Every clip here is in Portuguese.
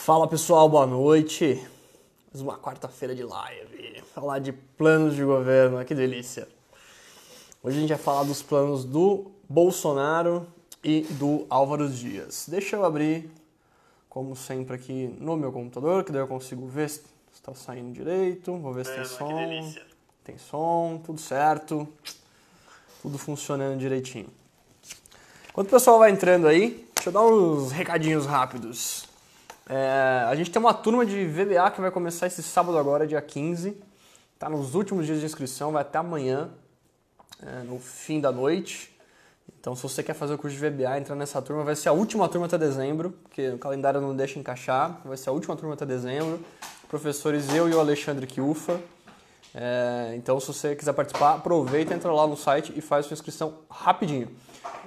Fala pessoal, boa noite. Mais uma quarta-feira de live. Falar de planos de governo, que delícia. Hoje a gente vai falar dos planos do Bolsonaro e do Álvaro Dias. Deixa eu abrir, como sempre, aqui no meu computador, que daí eu consigo ver se está saindo direito. Vou ver se tem som. Que delícia. Tem som, tudo certo. Tudo funcionando direitinho. Enquanto o pessoal vai entrando aí, deixa eu dar uns recadinhos rápidos. A gente tem uma turma de VBA que vai começar esse sábado agora, dia 15. Tá nos últimos dias de inscrição, vai até amanhã, no fim da noite. Então, se você quer fazer o curso de VBA, entrar nessa turma, vai ser a última turma até dezembro, porque o calendário não deixa encaixar. Vai ser a última turma até dezembro. Professores, eu e o Alexandre Kiufa. Então, se você quiser participar, aproveita, entra lá no site e faz sua inscrição rapidinho.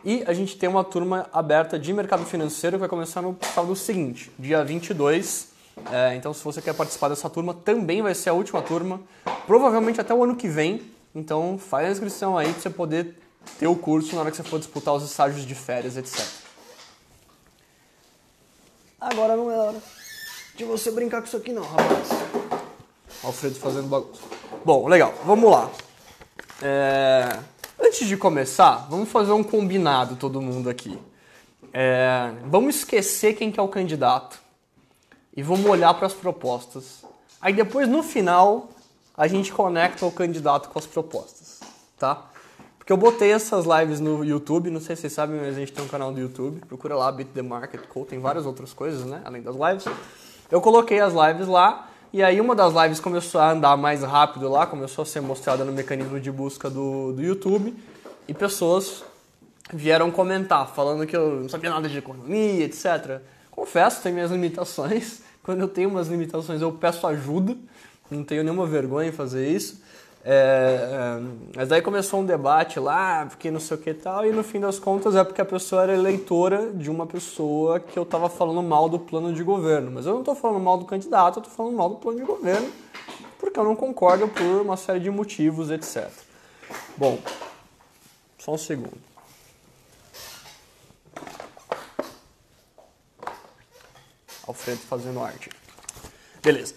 E a gente tem uma turma aberta de mercado financeiro que vai começar no sábado seguinte, dia 22. Então, se você quer participar dessa turma, também vai ser a última turma, provavelmente até o ano que vem. Então, faz a inscrição aí para você poder ter o curso na hora que você for disputar os estágios de férias, etc. Agora não é hora de você brincar com isso aqui não, rapaz. Alfredo fazendo bagunça. Bom, legal, vamos lá. Antes de começar, vamos fazer um combinado todo mundo aqui. Vamos esquecer quem que é o candidato e vamos olhar para as propostas. Aí depois, no final, a gente conecta o candidato com as propostas, tá? Porque eu botei essas lives no YouTube, não sei se vocês sabem, mas a gente tem um canal do YouTube. Procura lá, Beat the Market Co. Tem várias outras coisas, né? Além das lives. Eu coloquei as lives lá. E aí uma das lives começou a andar mais rápido lá, começou a ser mostrada no mecanismo de busca do YouTube, e pessoas vieram comentar, falando que eu não sabia nada de economia, etc. Confesso, tem minhas limitações. Quando eu tenho umas limitações, eu peço ajuda, não tenho nenhuma vergonha em fazer isso. Mas daí começou um debate lá, porque não sei o que e tal, e no fim das contas é porque a pessoa era eleitora de uma pessoa que eu estava falando mal do plano de governo. Mas eu não estou falando mal do candidato, eu estou falando mal do plano de governo, porque eu não concordo por uma série de motivos, etc. Bom, só um segundo. Alfredo fazendo arte. Beleza.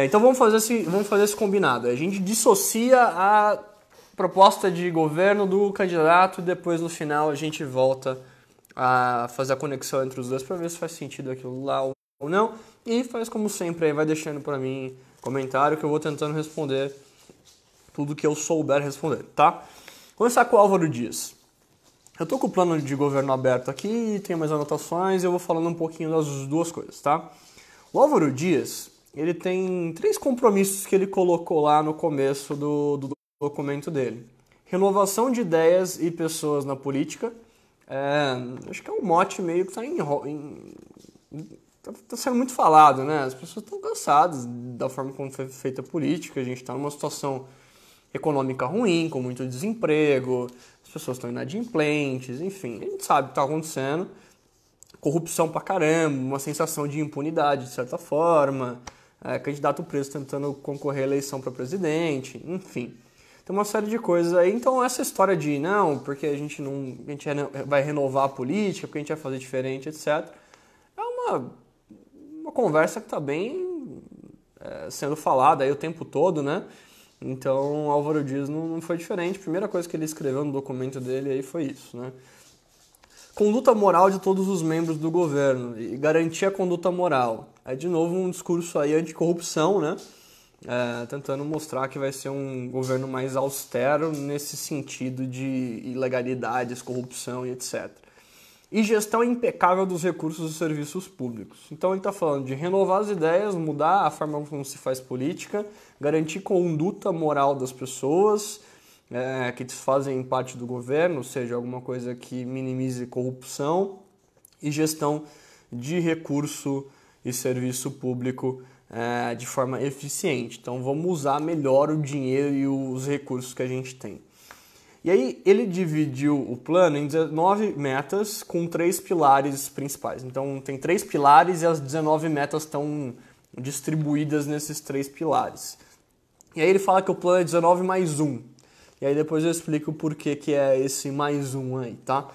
Então vamos fazer esse combinado. A gente dissocia a proposta de governo do candidato e depois no final a gente volta a fazer a conexão entre os dois para ver se faz sentido aquilo lá ou não. E faz como sempre, aí vai deixando para mim comentário que eu vou tentando responder tudo que eu souber responder, tá? Começar com o Álvaro Dias. Eu tô com o plano de governo aberto aqui, tenho mais anotações e eu vou falando um pouquinho das duas coisas, tá? O Álvaro Dias, ele tem 3 compromissos que ele colocou lá no começo do documento dele. Renovação de ideias e pessoas na política. Acho que é um mote meio que tá sendo muito falado, né? As pessoas estão cansadas da forma como foi feita a política. A gente está numa situação econômica ruim, com muito desemprego, as pessoas estão inadimplentes, enfim. A gente sabe o que está acontecendo. Corrupção pra caramba, uma sensação de impunidade, de certa forma. Candidato preso tentando concorrer à eleição para presidente, enfim. Tem uma série de coisas aí. Então essa história de não, porque a gente vai renovar a política, porque a gente vai fazer diferente, etc. É uma conversa que está bem sendo falada aí o tempo todo, né? Então Álvaro Dias não foi diferente. A primeira coisa que ele escreveu no documento dele aí foi isso, né? Conduta moral de todos os membros do governo e garantir a conduta moral. É de novo um discurso aí anticorrupção, né? Tentando mostrar que vai ser um governo mais austero nesse sentido de ilegalidades, corrupção e etc. E gestão impecável dos recursos e serviços públicos. Então ele está falando de renovar as ideias, mudar a forma como se faz política, garantir conduta moral das pessoas, que fazem parte do governo, ou seja, alguma coisa que minimize corrupção, e gestão de recurso e serviço público de forma eficiente. Então vamos usar melhor o dinheiro e os recursos que a gente tem. E aí ele dividiu o plano em 19 metas com 3 pilares principais. Então tem 3 pilares e as 19 metas estão distribuídas nesses 3 pilares. E aí ele fala que o plano é 19 mais 1. E aí depois eu explico por que é esse mais 1 aí, tá?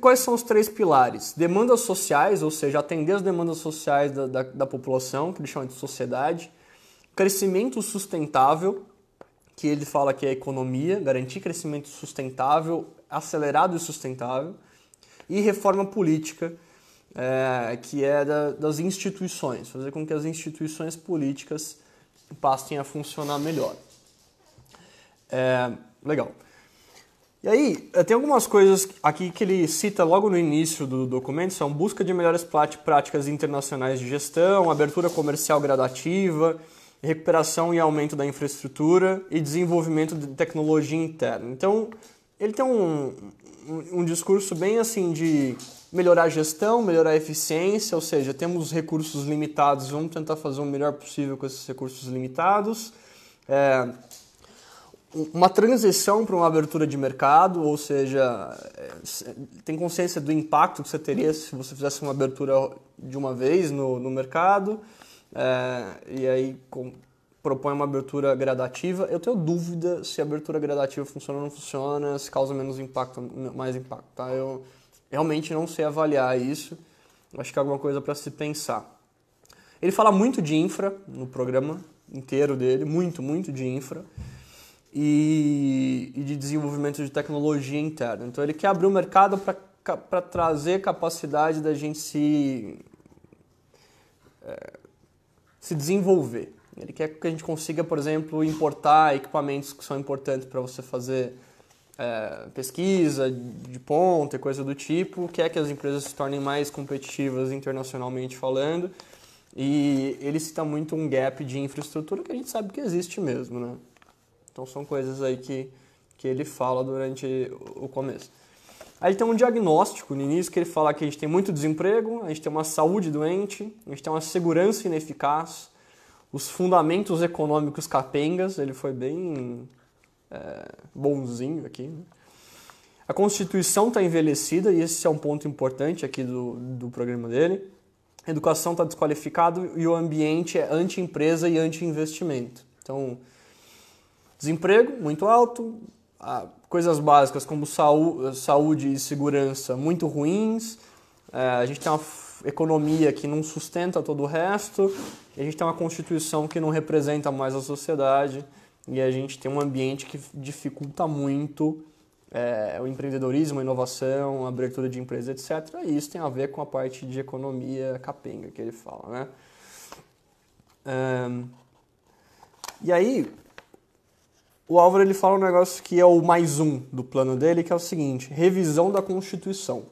Quais são os 3 pilares? Demandas sociais, ou seja, atender as demandas sociais da população, que eles chamam de sociedade. Crescimento sustentável, que ele fala que é a economia, garantir crescimento sustentável, acelerado e sustentável. E reforma política, que é das instituições, fazer com que as instituições políticas passem a funcionar melhor. Legal. E aí, tem algumas coisas aqui que ele cita logo no início do documento, são busca de melhores práticas internacionais de gestão, abertura comercial gradativa, recuperação e aumento da infraestrutura e desenvolvimento de tecnologia interna. Então, ele tem um discurso bem assim de melhorar a gestão, melhorar a eficiência, ou seja, temos recursos limitados, vamos tentar fazer o melhor possível com esses recursos limitados. Uma transição para uma abertura de mercado, ou seja, tem consciência do impacto que você teria se você fizesse uma abertura de uma vez no mercado, e aí propõe uma abertura gradativa. Eu tenho dúvida se a abertura gradativa funciona ou não funciona, se causa menos impacto, mais impacto. Tá? Eu realmente não sei avaliar isso, acho que é alguma coisa para se pensar. Ele fala muito de infra no programa inteiro dele, muito de infra. E de desenvolvimento de tecnologia interna. Então ele quer abrir o mercado para trazer capacidade da gente se desenvolver. Ele quer que a gente consiga, por exemplo, importar equipamentos que são importantes para você fazer pesquisa de ponta e coisa do tipo, quer que as empresas se tornem mais competitivas internacionalmente falando, e ele cita muito um gap de infraestrutura que a gente sabe que existe mesmo, né? Então são coisas aí que ele fala durante o começo. Aí tem um diagnóstico no início que ele fala que a gente tem muito desemprego, a gente tem uma saúde doente, a gente tem uma segurança ineficaz, os fundamentos econômicos capengas, ele foi bem bonzinho aqui, né? A Constituição está envelhecida, e esse é um ponto importante aqui do programa dele. A educação está desqualificada e o ambiente é anti-empresa e anti-investimento. Então, desemprego muito alto, coisas básicas como saúde e segurança muito ruins, a gente tem uma economia que não sustenta todo o resto, e a gente tem uma Constituição que não representa mais a sociedade, e a gente tem um ambiente que dificulta muito o empreendedorismo, a inovação, a abertura de empresas, etc. E isso tem a ver com a parte de economia capenga que ele fala, né? E aí, o Álvaro ele fala um negócio que é o mais um do plano dele, que é o seguinte: revisão da Constituição.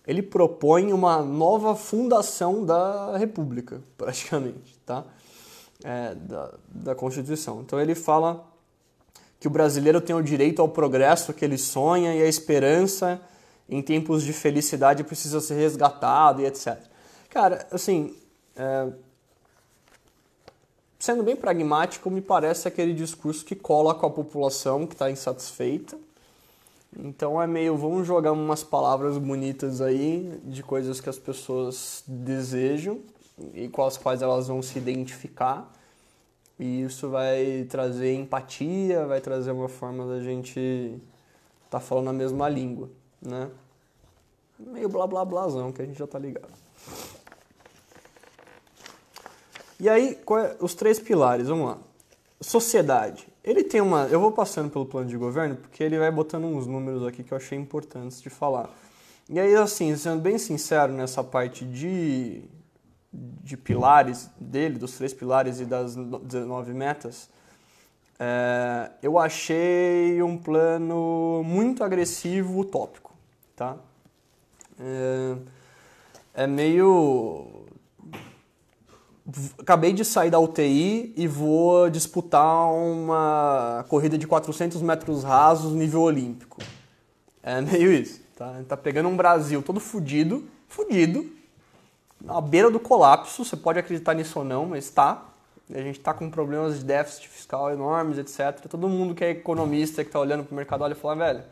Ele propõe uma nova fundação da República, praticamente, tá? Da Constituição. Então ele fala que o brasileiro tem o direito ao progresso que ele sonha e a esperança em tempos de felicidade precisa ser resgatado e etc. Cara, assim, sendo bem pragmático, me parece aquele discurso que cola com a população que está insatisfeita. Então é meio, vamos jogar umas palavras bonitas aí de coisas que as pessoas desejam e com as quais elas vão se identificar. E isso vai trazer empatia, vai trazer uma forma da gente estar falando a mesma língua, né? Meio blá blá blázão, que a gente já tá ligado. E aí, os 3 pilares, vamos lá. Sociedade. Ele tem eu vou passando pelo plano de governo, porque ele vai botando uns números aqui que eu achei importantes de falar. E aí, assim, sendo bem sincero nessa parte de pilares dele, dos 3 pilares e das 19 metas, eu achei um plano muito agressivo, utópico, tá? Meio... Acabei de sair da UTI e vou disputar uma corrida de 400 metros rasos nível olímpico. É meio isso, tá? Tá pegando um Brasil todo fudido, à beira do colapso, você pode acreditar nisso ou não, mas tá. A gente tá com problemas de déficit fiscal enormes, etc. Todo mundo que é economista, que tá olhando pro mercado, olha e fala, velho,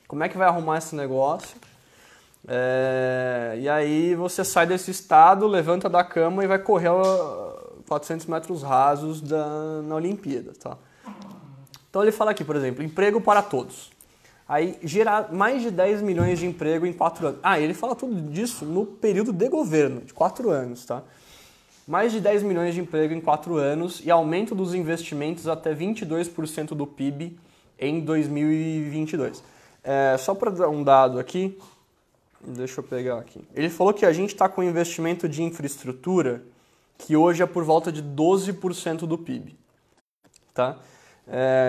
como é que vai arrumar esse negócio? E aí você sai desse estado, levanta da cama e vai correr 400 metros rasos na Olimpíada, tá? Então ele fala aqui, por exemplo, emprego para todos. Aí gerar mais de 10 milhões de emprego em 4 anos. Ele fala tudo disso no período de governo, de 4 anos, tá? Mais de 10 milhões de emprego em 4 anos e aumento dos investimentos até 22% do PIB em 2022. Só para dar um dado aqui, deixa eu pegar aqui. Ele falou que a gente está com investimento de infraestrutura que hoje é por volta de 12% do PIB. Tá?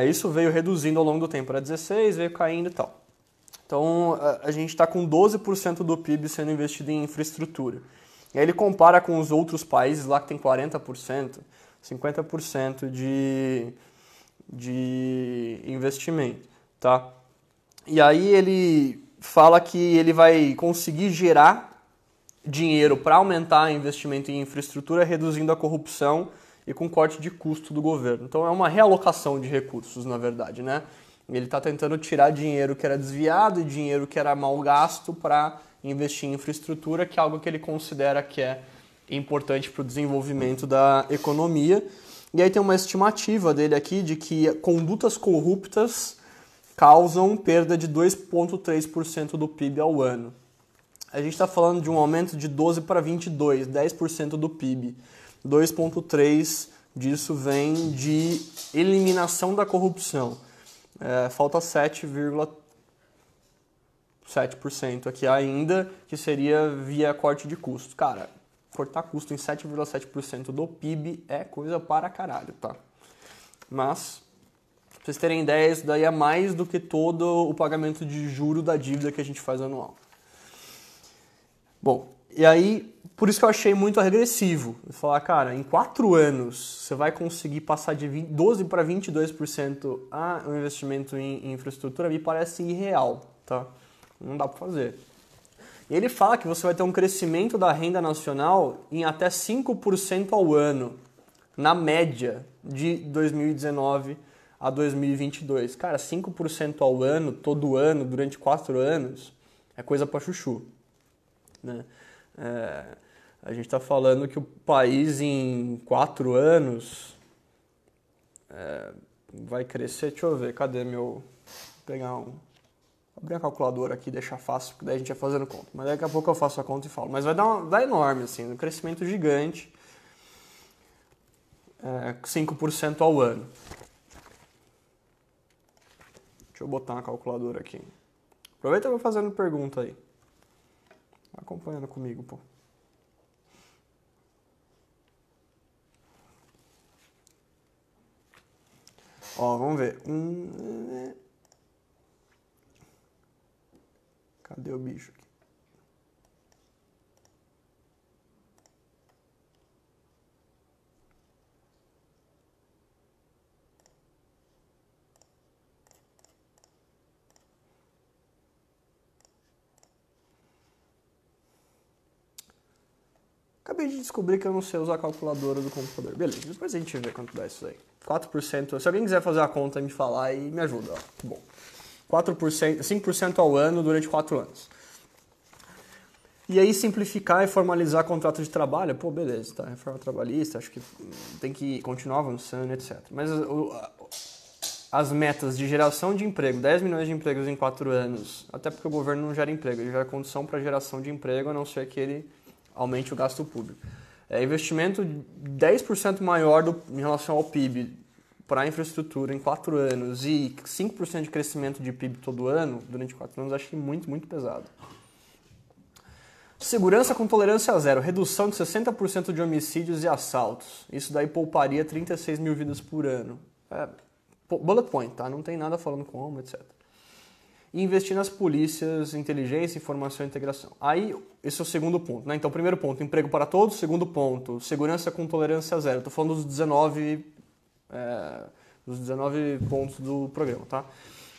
Isso veio reduzindo ao longo do tempo, era 16%, veio caindo e tal. Então, a gente está com 12% do PIB sendo investido em infraestrutura. E aí ele compara com os outros países lá que tem 40%, 50% de investimento. Tá? E aí ele fala que ele vai conseguir gerar dinheiro para aumentar o investimento em infraestrutura, reduzindo a corrupção e com corte de custo do governo. Então é uma realocação de recursos, na verdade, né? Ele está tentando tirar dinheiro que era desviado e dinheiro que era mal gasto para investir em infraestrutura, que é algo que ele considera que é importante para o desenvolvimento da economia. E aí tem uma estimativa dele aqui de que condutas corruptas causam perda de 2,3% do PIB ao ano. A gente está falando de um aumento de 12 para 22, 10% do PIB. 2,3% disso vem de eliminação da corrupção. Falta 7,7% aqui ainda, que seria via corte de custo. Cara, cortar custo em 7,7% do PIB é coisa para caralho, tá? Mas, pra vocês terem ideia, isso daí é mais do que todo o pagamento de juro da dívida que a gente faz anual. Bom, e aí, por isso que eu achei muito regressivo. Falar, cara, em 4 anos você vai conseguir passar de 12% para 22% o investimento em infraestrutura, me parece irreal, tá? Não dá para fazer. E ele fala que você vai ter um crescimento da renda nacional em até 5% ao ano, na média de 2019 a 2022. Cara, 5% ao ano, todo ano, durante 4 anos, é coisa para chuchu, né? A gente está falando que o país em 4 anos vai crescer. Deixa eu ver, cadê meu... Vou abrir a calculadora aqui e deixar fácil, porque daí a gente vai fazendo conta. Mas daqui a pouco eu faço a conta e falo. Mas vai dar enorme, assim, um crescimento gigante, 5% ao ano. Deixa eu botar uma calculadora aqui. Aproveita e vai fazendo pergunta aí. Acompanhando comigo, pô. Ó, vamos ver. Cadê o bicho aqui? Acabei de descobrir que eu não sei usar a calculadora do computador. Beleza, depois a gente vê quanto dá isso aí. 4%, se alguém quiser fazer a conta, me falar e me ajuda. Ó. Bom, 4%, 5% ao ano durante 4 anos. E aí simplificar e formalizar contrato de trabalho, pô, beleza, tá? Reforma trabalhista, acho que tem que continuar avançando, etc. Mas as metas de geração de emprego, 10 milhões de empregos em 4 anos, até porque o governo não gera emprego, ele gera condição para geração de emprego, a não ser que ele aumente o gasto público. Investimento 10% maior em relação ao PIB para a infraestrutura em 4 anos e 5% de crescimento de PIB todo ano, durante 4 anos, acho que muito, muito pesado. Segurança com tolerância zero, redução de 60% de homicídios e assaltos. Isso daí pouparia 36 mil vidas por ano. Bullet point, tá? Não tem nada falando como, etc. E investir nas polícias, inteligência, informação e integração. Aí, esse é o segundo ponto, né? Então, primeiro ponto, emprego para todos. Segundo ponto, segurança com tolerância zero. Estou falando dos 19 pontos do programa, tá?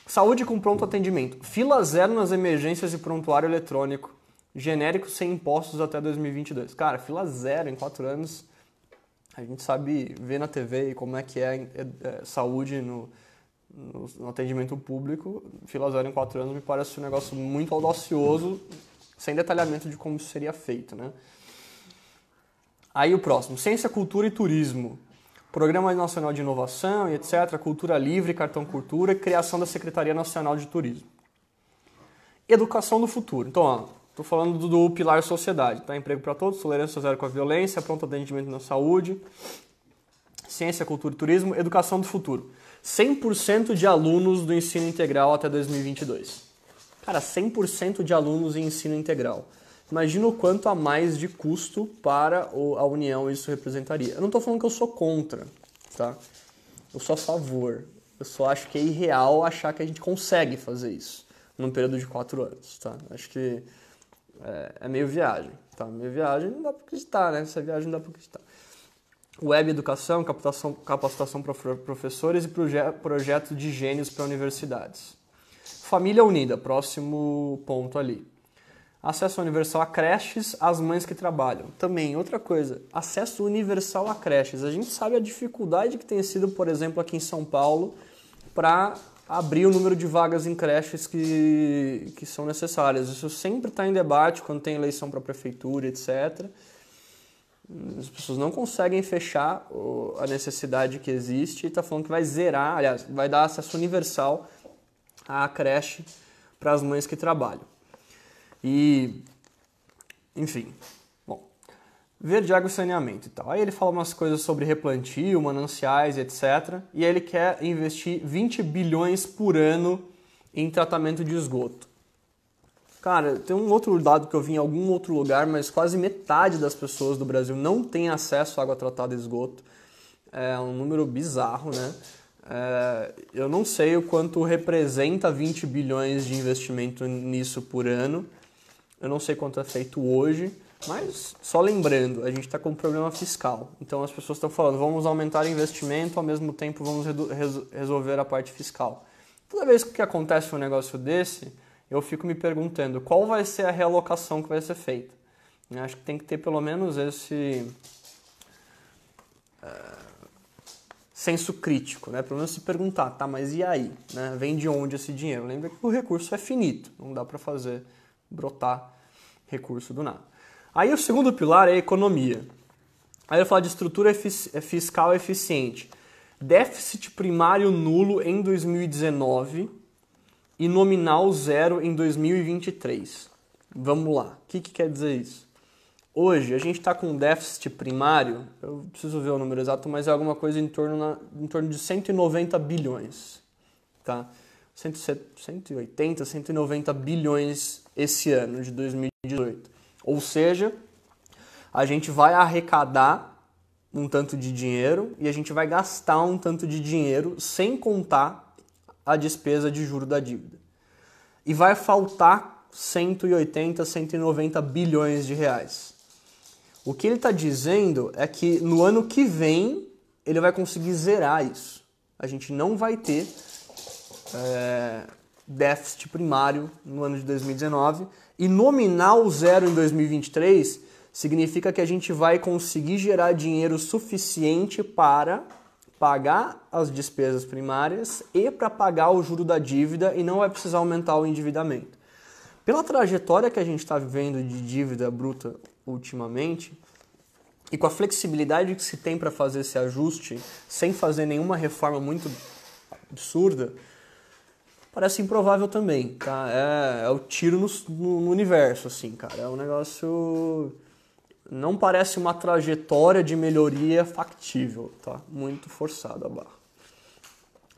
Saúde com pronto atendimento. Fila zero nas emergências e prontuário eletrônico. Genérico sem impostos até 2022. Cara, fila zero em 4 anos. A gente sabe ver na TV como é que é saúde no atendimento público. Fila zero em 4 anos me parece um negócio muito audacioso, sem detalhamento de como isso seria feito, né? Aí o próximo, ciência, cultura e turismo. Programa Nacional de Inovação e etc. Cultura Livre, Cartão Cultura e criação da Secretaria Nacional de Turismo. Educação do futuro. Então, ó, estou falando do pilar sociedade, tá? Emprego para todos, tolerância zero com a violência, pronto atendimento na saúde, ciência, cultura e turismo, educação do futuro. 100% de alunos do ensino integral até 2022. Cara, 100% de alunos em ensino integral. Imagina o quanto a mais de custo para a União isso representaria. Eu não estou falando que eu sou contra, tá? Eu sou a favor. Eu só acho que é irreal achar que a gente consegue fazer isso num período de 4 anos, tá? Acho que é meio viagem, tá? Meio viagem não dá para acreditar, né? Essa viagem não dá para acreditar. Web educação, capacitação para professores e projeto de gênios para universidades. Família unida, próximo ponto ali. Acesso universal a creches, às mães que trabalham. Também, outra coisa, acesso universal a creches. A gente sabe a dificuldade que tem sido, por exemplo, aqui em São Paulo, para abrir o número de vagas em creches que são necessárias. Isso sempre está em debate quando tem eleição para a prefeitura, etc. As pessoas não conseguem fechar a necessidade que existe e está falando que vai zerar, aliás, vai dar acesso universal à creche para as mães que trabalham. E, enfim, bom, verde, água e saneamento e tal. Aí ele fala umas coisas sobre replantio, mananciais, etc. E aí ele quer investir 20 bilhões por ano em tratamento de esgoto. Cara, tem um outro dado que eu vi em algum outro lugar, mas quase metade das pessoas do Brasil não tem acesso à água tratada e esgoto. É um número bizarro, né? Eu não sei o quanto representa 20 bilhões de investimento nisso por ano. Eu não sei quanto é feito hoje, mas só lembrando, a gente está com um problema fiscal. Então as pessoas estão falando, vamos aumentar o investimento, ao mesmo tempo vamos resolver a parte fiscal. Toda vez que acontece um negócio desse, eu fico me perguntando qual vai ser a realocação que vai ser feita. Eu acho que tem que ter pelo menos esse senso crítico, né? Pelo menos se perguntar, tá, mas e aí? Né? Vem de onde esse dinheiro? Lembra que o recurso é finito, não dá para fazer brotar recurso do nada. Aí o segundo pilar é a economia. Aí eu falo de estrutura fiscal eficiente. Déficit primário nulo em 2019 e nominal zero em 2023. Vamos lá. O que quer dizer isso? Hoje a gente está com um déficit primário, eu preciso ver o número exato, mas é alguma coisa em torno de 190 bilhões. Tá? 180, 190 bilhões esse ano de 2018. Ou seja, a gente vai arrecadar um tanto de dinheiro e a gente vai gastar um tanto de dinheiro sem contar a despesa de juro da dívida. E vai faltar 180, 190 bilhões de reais. O que ele está dizendo é que no ano que vem ele vai conseguir zerar isso. A gente não vai ter déficit primário no ano de 2019 e nominal zero em 2023 significa que a gente vai conseguir gerar dinheiro suficiente para pagar as despesas primárias e para pagar o juro da dívida e não vai precisar aumentar o endividamento. Pela trajetória que a gente está vivendo de dívida bruta ultimamente e com a flexibilidade que se tem para fazer esse ajuste sem fazer nenhuma reforma muito absurda, parece improvável também, tá? É o tiro no universo, assim, cara. É um negócio... Não parece uma trajetória de melhoria factível, tá? Muito forçado a barra.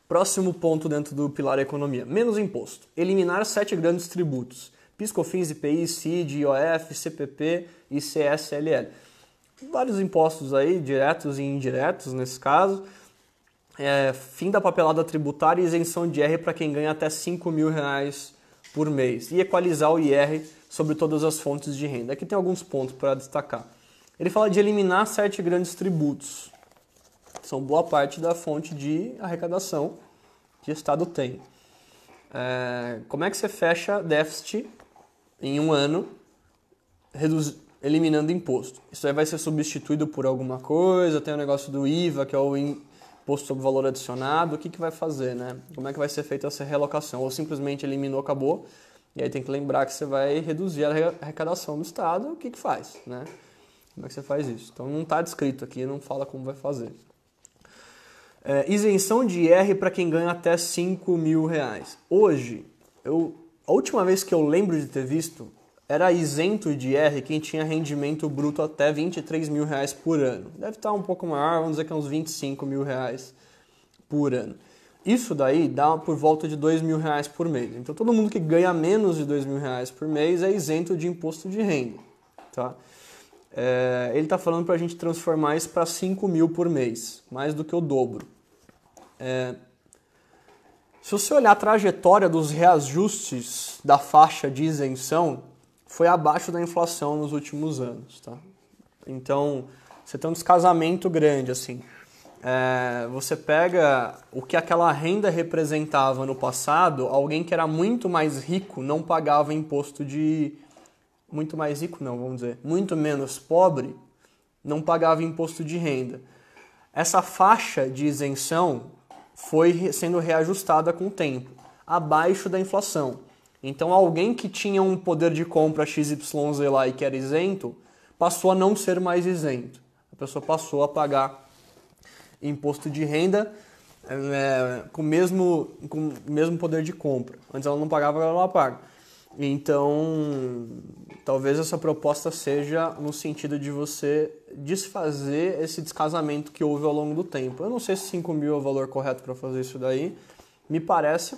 Próximo ponto dentro do pilar economia. Menos imposto. Eliminar 7 grandes tributos. PIS, COFINS, IPI, CID, IOF, CPP e CSLL. Vários impostos aí, diretos e indiretos nesse caso. Fim da papelada tributária e isenção de IR para quem ganha até R$5.000 por mês. E equalizar o IR sobre todas as fontes de renda. Aqui tem alguns pontos para destacar. Ele fala de eliminar 7 grandes tributos. São boa parte da fonte de arrecadação que o Estado tem. Como é que você fecha déficit em um ano eliminando imposto? Isso aí vai ser substituído por alguma coisa, tem o negócio do IVA, que é o imposto sobre valor adicionado. O que vai fazer, né? Como é que vai ser feita essa realocação? Ou simplesmente eliminou, acabou, e aí tem que lembrar que você vai reduzir a arrecadação do Estado, o que faz, né? Como é que você faz isso? Então não está descrito aqui, não fala como vai fazer. Isenção de IR para quem ganha até R$5.000. Hoje, A última vez que eu lembro de ter visto, era isento de IR quem tinha rendimento bruto até 23 mil reais por ano. Deve estar um pouco maior, vamos dizer que é uns 25 mil reais por ano. Isso daí dá por volta de 2 mil reais por mês. Então todo mundo que ganha menos de 2 mil reais por mês é isento de imposto de renda. Tá? Ele está falando para a gente transformar isso para 5 mil por mês, mais do que o dobro. Se você olhar a trajetória dos reajustes da faixa de isenção, foi abaixo da inflação nos últimos anos. Tá? Então, você tem um descasamento grande, assim. Você pega o que aquela renda representava no passado, alguém que era muito mais rico não pagava imposto de... Muito mais rico não, vamos dizer. Muito menos pobre não pagava imposto de renda. Essa faixa de isenção foi sendo reajustada com o tempo, abaixo da inflação. Então alguém que tinha um poder de compra XYZ lá e que era isento, passou a não ser mais isento. A pessoa passou a pagar imposto de renda com o mesmo poder de compra. Antes ela não pagava, agora ela paga. Então, talvez essa proposta seja no sentido de você desfazer esse descasamento que houve ao longo do tempo. Eu não sei se 5 mil é o valor correto para fazer isso daí. Me parece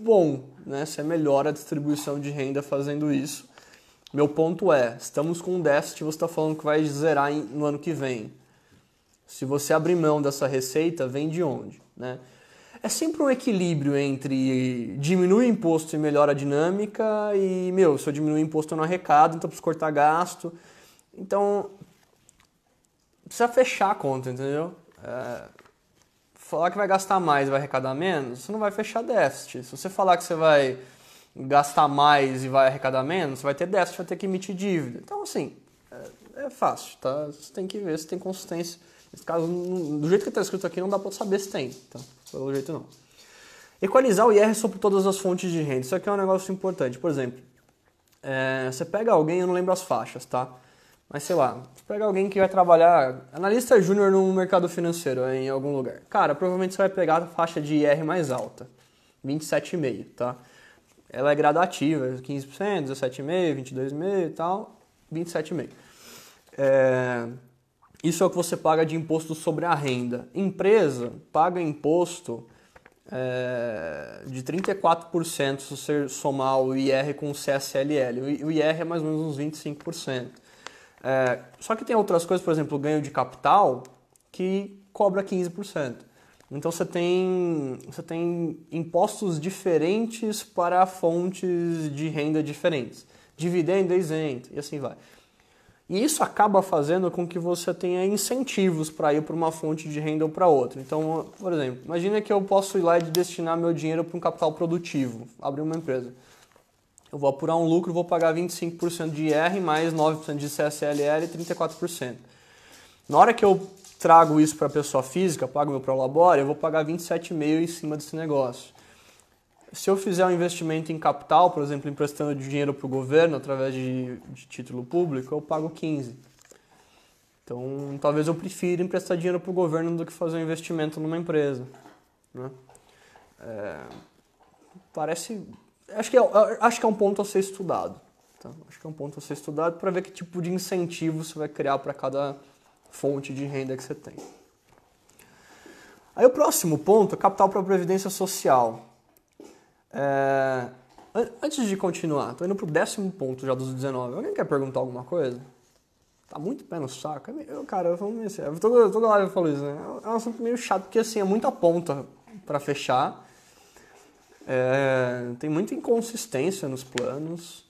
bom, né? Você melhora a distribuição de renda fazendo isso. Meu ponto é, estamos com um déficit, você está falando que vai zerar no ano que vem. Se você abrir mão dessa receita, vem de onde? Né? É sempre um equilíbrio entre diminuir o imposto e melhora a dinâmica e, se eu diminuir o imposto eu não arrecado, então eu preciso cortar gasto. Então, precisa fechar a conta, entendeu? Falar que vai gastar mais e vai arrecadar menos, você não vai fechar déficit. Se você falar que você vai gastar mais e vai arrecadar menos, você vai ter déficit, vai ter que emitir dívida. Então, assim, é fácil, tá? Você tem que ver se tem consistência. Nesse caso, do jeito que está escrito aqui, não dá para saber se tem, tá? Pelo jeito não. Equalizar o IR sobre todas as fontes de renda. Isso aqui é um negócio importante. Por exemplo, você pega alguém, eu não lembro as faixas, tá? Mas sei lá, você pega alguém que vai trabalhar, analista júnior no mercado financeiro em algum lugar. Cara, provavelmente você vai pegar a faixa de IR mais alta, 27,5, tá? Ela é gradativa, 15%, 17,5%, 22,5% e tal, 27,5%. Isso é o que você paga de imposto sobre a renda. Empresa paga imposto de 34% se você somar o IR com o CSLL. O IR é mais ou menos uns 25%. Só que tem outras coisas, por exemplo, o ganho de capital, que cobra 15%. Então você tem impostos diferentes para fontes de renda diferentes. Dividendo é isento e assim vai. E isso acaba fazendo com que você tenha incentivos para ir para uma fonte de renda ou para outra. Então, por exemplo, imagina que eu posso ir lá e destinar meu dinheiro para um capital produtivo, abrir uma empresa. Eu vou apurar um lucro, vou pagar 25% de IR, mais 9% de CSLL e 34%. Na hora que eu trago isso para a pessoa física, pago meu prolabore, eu vou pagar 27,5% em cima desse negócio. Se eu fizer um investimento em capital, por exemplo, emprestando dinheiro para o governo através de título público, eu pago 15%. Então, talvez eu prefira emprestar dinheiro para o governo do que fazer um investimento numa empresa. Né? Acho que é um ponto a ser estudado. Tá? Acho que é um ponto a ser estudado para ver que tipo de incentivo você vai criar para cada fonte de renda que você tem. Aí o próximo ponto é capital para a previdência social. Antes de continuar, tô indo pro 10º ponto já dos 19. Alguém quer perguntar alguma coisa? Tá muito pé no saco. Vamos ver se... Toda live eu falo isso, né? É um assunto meio chato, porque assim, é muita ponta para fechar. Tem muita inconsistência nos planos.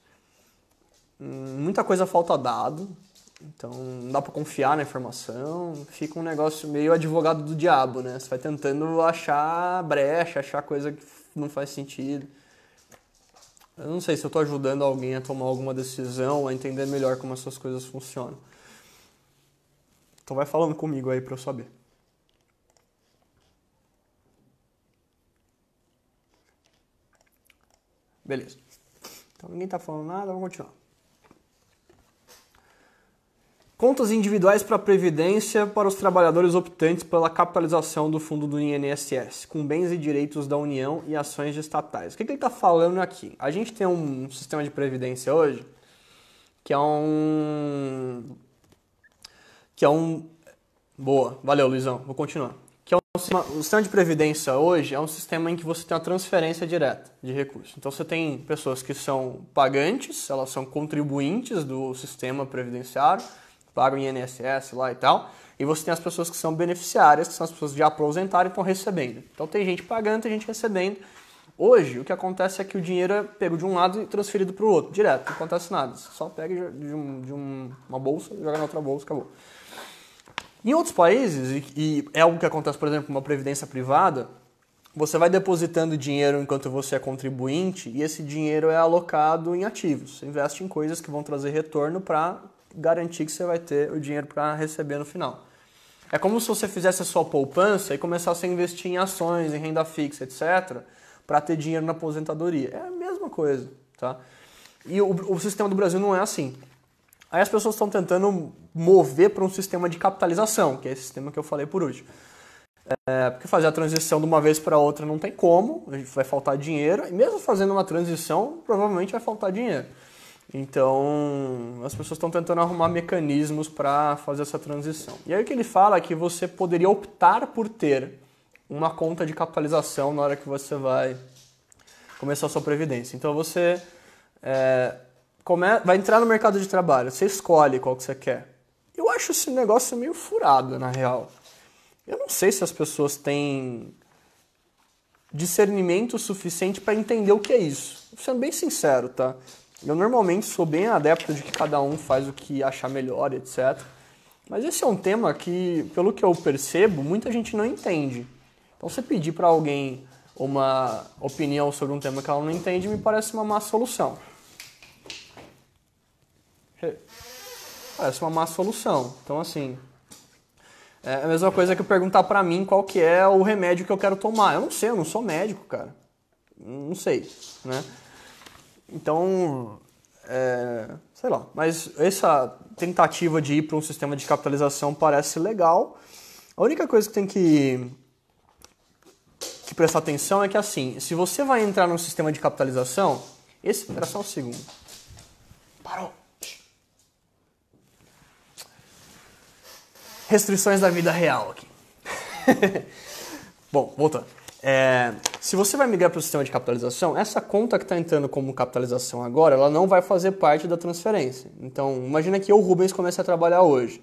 Muita coisa falta dado. Então, não dá para confiar na informação. Fica um negócio meio advogado do diabo, né? Você vai tentando achar brecha, achar coisa que não faz sentido. Eu não sei se eu estou ajudando alguém a tomar alguma decisão, a entender melhor como essas coisas funcionam. Então vai falando comigo aí para eu saber. Beleza. Então ninguém está falando nada, vamos continuar. Contas individuais para a Previdência para os trabalhadores optantes pela capitalização do fundo do INSS, com bens e direitos da União e ações estatais. O que ele está falando aqui? A gente tem um sistema de previdência hoje que é um... Boa, valeu, Luizão, vou continuar. O sistema de previdência hoje é um sistema em que você tem uma transferência direta de recursos. Então você tem pessoas que são pagantes, elas são contribuintes do sistema previdenciário, pagam INSS lá e tal, e você tem as pessoas que são beneficiárias, que são as pessoas já aposentaram e estão recebendo. Então tem gente pagando, tem gente recebendo. Hoje o que acontece é que o dinheiro é pego de um lado e transferido para o outro, direto, não acontece nada. Você só pega de uma bolsa, joga na outra bolsa, acabou. Em outros países, e é algo que acontece, por exemplo, numa previdência privada, você vai depositando dinheiro enquanto você é contribuinte e esse dinheiro é alocado em ativos. Você investe em coisas que vão trazer retorno para garantir que você vai ter o dinheiro para receber no final. É como se você fizesse a sua poupança e começasse a investir em ações, em renda fixa, etc., para ter dinheiro na aposentadoria. É a mesma coisa, tá? E o sistema do Brasil não é assim. Aí as pessoas estão tentando mover para um sistema de capitalização, que é esse sistema que eu falei por último. Porque fazer a transição de uma vez para outra não tem como, vai faltar dinheiro, e mesmo fazendo uma transição, provavelmente vai faltar dinheiro. Então, as pessoas estão tentando arrumar mecanismos para fazer essa transição. E aí o que ele fala é que você poderia optar por ter uma conta de capitalização na hora que você vai começar a sua previdência. Então você vai entrar no mercado de trabalho, você escolhe qual que você quer. Eu acho esse negócio meio furado, na real. Eu não sei se as pessoas têm discernimento suficiente para entender o que é isso. Sendo bem sincero, tá? Eu normalmente sou bem adepto de que cada um faz o que achar melhor, etc. Mas esse é um tema que, pelo que eu percebo, muita gente não entende. Então, você pedir para alguém uma opinião sobre um tema que ela não entende me parece uma má solução. Parece uma má solução. Então, assim, é a mesma coisa que eu perguntar pra mim qual que é o remédio que eu quero tomar. Eu não sei, eu não sou médico, cara. Não sei, né? Então, sei lá. Mas essa tentativa de ir para um sistema de capitalização parece legal. A única coisa que tem que prestar atenção é que, assim, se você vai entrar num sistema de capitalização... Espera só um segundo. Parou. Restrições da vida real aqui. Bom, voltando. Se você vai migrar para o sistema de capitalização, essa conta que está entrando como capitalização agora, ela não vai fazer parte da transferência. Então, imagina que eu, Rubens, comece a trabalhar hoje.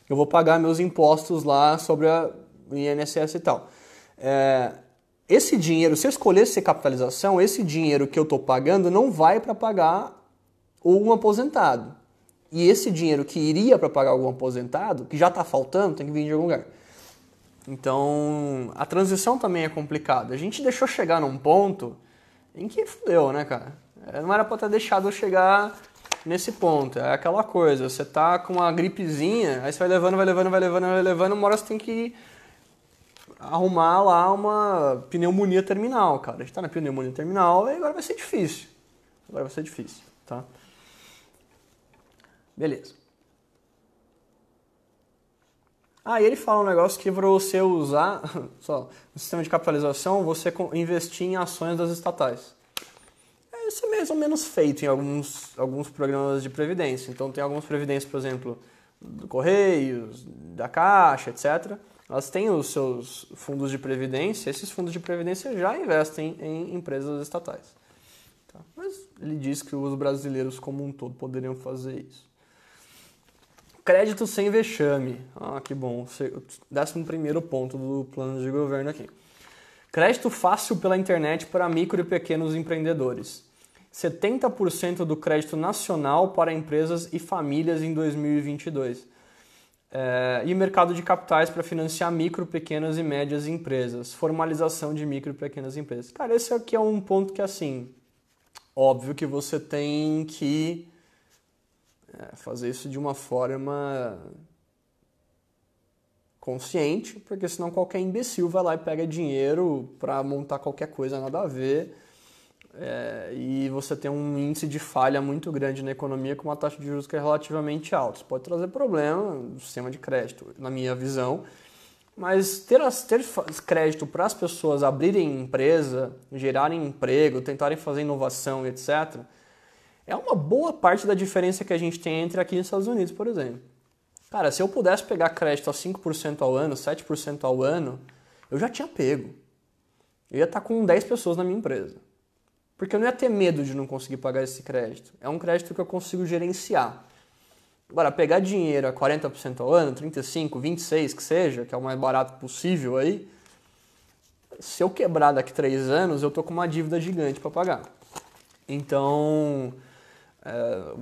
Eu vou pagar meus impostos lá sobre o INSS e tal. Esse dinheiro, se eu escolher ser capitalização, esse dinheiro que eu estou pagando não vai para pagar um aposentado. E esse dinheiro que iria para pagar algum aposentado, que já está faltando, tem que vir de algum lugar. Então, a transição também é complicada. A gente deixou chegar num ponto em que fudeu, né, cara? Não era para ter deixado eu chegar nesse ponto. É aquela coisa, você tá com uma gripezinha, aí você vai levando, uma hora você tem que arrumar lá uma pneumonia terminal, cara. A gente tá na pneumonia terminal e agora vai ser difícil. Tá? Beleza. E ele fala um negócio que para você usar no sistema de capitalização, você investir em ações das estatais. Isso é mais ou menos feito em alguns programas de previdência. Então tem algumas previdências, por exemplo, do Correios, da Caixa, etc. Elas têm os seus fundos de previdência. Esses fundos de previdência já investem em empresas estatais. Tá? Mas ele diz que os brasileiros como um todo poderiam fazer isso. Crédito sem vexame. Que bom. 11º ponto do plano de governo aqui. Crédito fácil pela internet para micro e pequenos empreendedores. 70% do crédito nacional para empresas e famílias em 2022. E mercado de capitais para financiar micro, pequenas e médias empresas. Formalização de micro e pequenas empresas. Cara, esse aqui é um ponto que, assim, óbvio que você tem que fazer isso de uma forma consciente, porque senão qualquer imbecil vai lá e pega dinheiro para montar qualquer coisa nada a ver, e você tem um índice de falha muito grande na economia com uma taxa de juros que é relativamente alta. Isso pode trazer problema no sistema de crédito, na minha visão, mas ter crédito para as pessoas abrirem empresa, gerarem emprego, tentarem fazer inovação, etc., é uma boa parte da diferença que a gente tem entre aqui nos Estados Unidos, por exemplo. Cara, se eu pudesse pegar crédito a 5% ao ano, 7% ao ano, eu já tinha pego. Eu ia estar com 10 pessoas na minha empresa. Porque eu não ia ter medo de não conseguir pagar esse crédito. É um crédito que eu consigo gerenciar. Agora, pegar dinheiro a 40% ao ano, 35%, 26%, que seja, que é o mais barato possível aí, se eu quebrar daqui 3 anos, eu tô com uma dívida gigante para pagar. Então,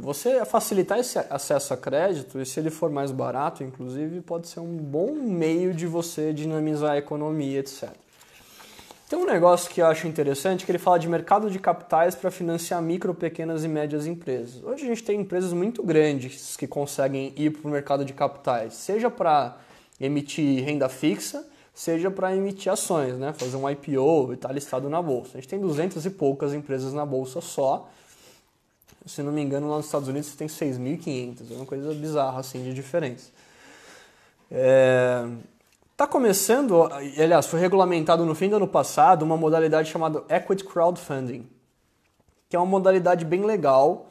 você facilitar esse acesso a crédito, e se ele for mais barato, inclusive, pode ser um bom meio de você dinamizar a economia, etc. Tem um negócio que eu acho interessante, que ele fala de mercado de capitais para financiar micro, pequenas e médias empresas. Hoje a gente tem empresas muito grandes que conseguem ir para o mercado de capitais, seja para emitir renda fixa, seja para emitir ações, né? Fazer um IPO e estar listado na bolsa. A gente tem 200 e poucas empresas na bolsa só. Se não me engano, lá nos Estados Unidos você tem 6.500, é uma coisa bizarra assim de diferença. Está começando, aliás, foi regulamentado no fim do ano passado uma modalidade chamada Equity Crowdfunding, que é uma modalidade bem legal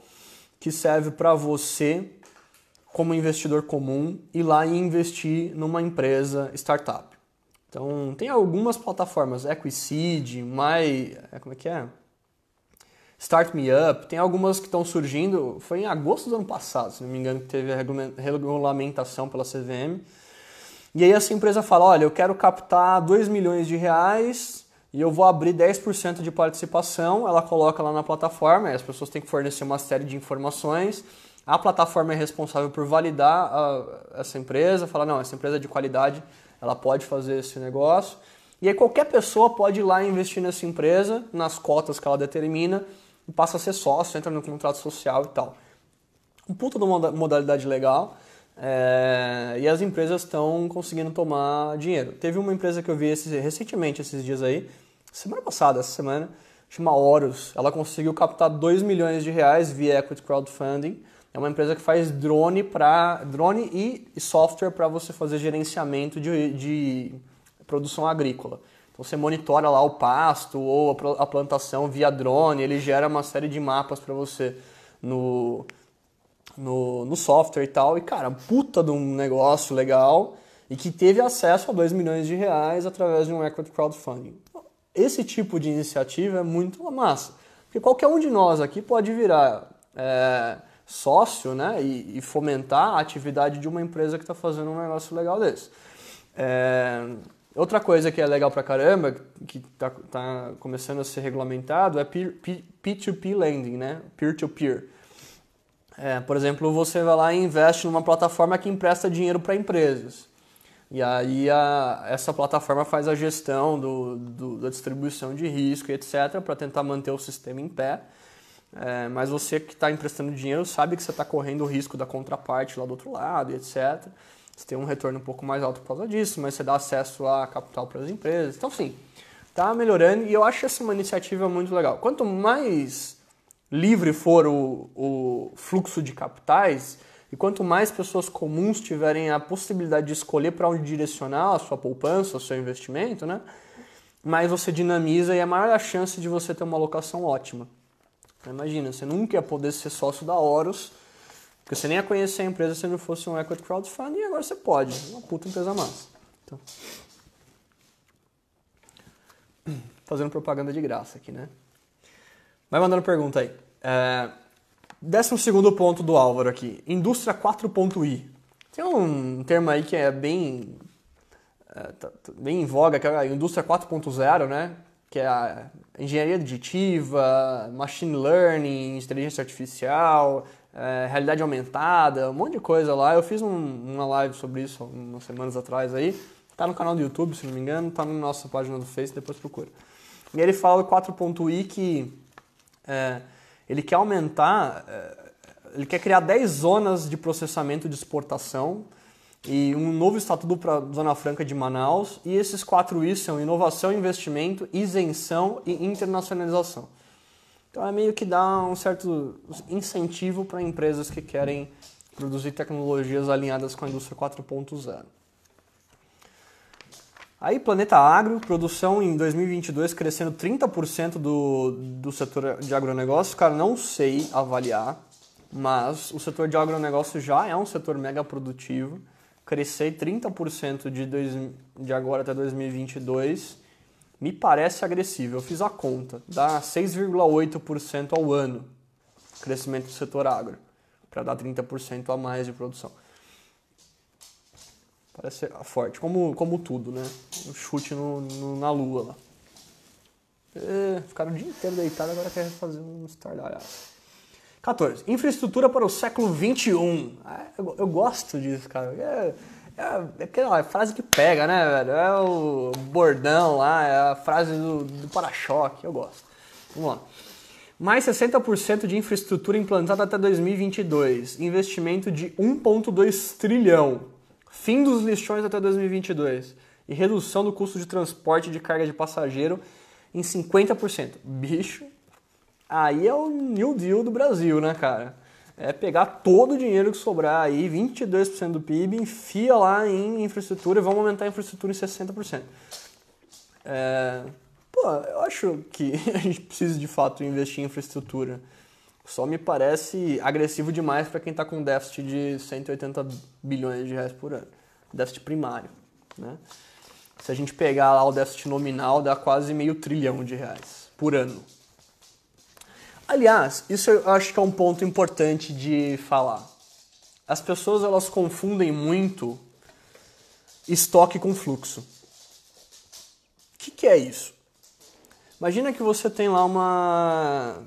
que serve para você, como investidor comum, ir lá e investir numa empresa startup. Então, tem algumas plataformas, Equiseed, como é que é? Start Me Up, tem algumas que estão surgindo, foi em agosto do ano passado, se não me engano, que teve a regulamentação pela CVM. E aí essa empresa fala, olha, eu quero captar 2 milhões de reais e eu vou abrir 10% de participação, ela coloca lá na plataforma, as pessoas têm que fornecer uma série de informações, a plataforma é responsável por validar essa empresa, fala, não, essa empresa é de qualidade, ela pode fazer esse negócio, e aí qualquer pessoa pode ir lá e investir nessa empresa, nas cotas que ela determina, e passa a ser sócio, entra no contrato social e tal. Um puta de uma modalidade legal. E as empresas estão conseguindo tomar dinheiro. Teve uma empresa que eu vi recentemente, esses dias aí, semana passada, essa semana, chama Horus. Ela conseguiu captar 2 milhões de reais via Equity Crowdfunding. É uma empresa que faz drone e software para você fazer gerenciamento de produção agrícola. Então você monitora lá o pasto ou a plantação via drone, ele gera uma série de mapas para você no software e tal, e cara, puta de um negócio legal e que teve acesso a 2 milhões de reais através de um equity crowdfunding. Esse tipo de iniciativa é muito massa, porque qualquer um de nós aqui pode virar sócio, né, e fomentar a atividade de uma empresa que está fazendo um negócio legal desse. Outra coisa que é legal pra caramba, que tá começando a ser regulamentado, é P2P lending, né, peer-to-peer. Por exemplo, você vai lá e investe numa plataforma que empresta dinheiro para empresas. E aí essa plataforma faz a gestão da distribuição de risco e etc. para tentar manter o sistema em pé. Mas você que está emprestando dinheiro sabe que você está correndo o risco da contraparte lá do outro lado e etc. Você tem um retorno um pouco mais alto por causa disso, mas você dá acesso a capital para as empresas. Então, sim, está melhorando e eu acho essa uma iniciativa muito legal. Quanto mais livre for o fluxo de capitais e quanto mais pessoas comuns tiverem a possibilidade de escolher para onde direcionar a sua poupança, o seu investimento, né, mais você dinamiza e é maior a chance de você ter uma alocação ótima. Então, imagina, você nunca ia poder ser sócio da Horus, porque você nem ia conhecer a empresa se não fosse um equity crowdfunding, e agora você pode. Uma puta empresa massa. Então, fazendo propaganda de graça aqui, né? Vai mandando pergunta aí. 12º ponto do Álvaro aqui. Indústria 4.i. Tem um termo aí que é bem em voga, que é a indústria 4.0, né? Que é a engenharia aditiva, machine learning, inteligência artificial, realidade aumentada, um monte de coisa lá. Eu fiz uma live sobre isso umas semanas atrás aí. Tá no canal do YouTube, se não me engano, tá na nossa página do Face, depois procura. E ele fala do 4.i que ele quer aumentar, ele quer criar 10 zonas de processamento de exportação e um novo estatuto para a Zona Franca de Manaus, e esses 4 Is são inovação, investimento, isenção e internacionalização. Então é meio que dá um certo incentivo para empresas que querem produzir tecnologias alinhadas com a indústria 4.0. Aí, Planeta Agro, produção em 2022 crescendo 30% do setor de agronegócio. Cara, não sei avaliar, mas o setor de agronegócio já é um setor mega produtivo. Crescer 30% de agora até 2022 me parece agressivo. Eu fiz a conta, dá 6,8% ao ano crescimento do setor agro, para dar 30% a mais de produção. Parece forte, como tudo, né? Um chute na lua lá. Ficaram o dia inteiro deitados, agora quer fazer um estardalhaço. 14. Infraestrutura para o século XXI. Eu gosto disso, cara. É aquela frase que pega, né, velho? É o bordão lá, é a frase do para-choque. Eu gosto. Vamos lá. Mais 60% de infraestrutura implantada até 2022. Investimento de 1,2 trilhão. Fim dos lixões até 2022 e redução do custo de transporte de carga de passageiro em 50%. Bicho, aí é o New Deal do Brasil, né, cara? É pegar todo o dinheiro que sobrar aí, 22% do PIB, enfia lá em infraestrutura e vamos aumentar a infraestrutura em 60%. Eu acho que a gente precisa de fato investir em infraestrutura. Só me parece agressivo demais para quem está com déficit de 180 bilhões de reais por ano. Déficit primário, né? Se a gente pegar lá o déficit nominal, dá quase meio trilhão de reais por ano. Aliás, isso eu acho que é um ponto importante de falar. As pessoas, elas confundem muito estoque com fluxo. O que é isso? Imagina que você tem lá uma...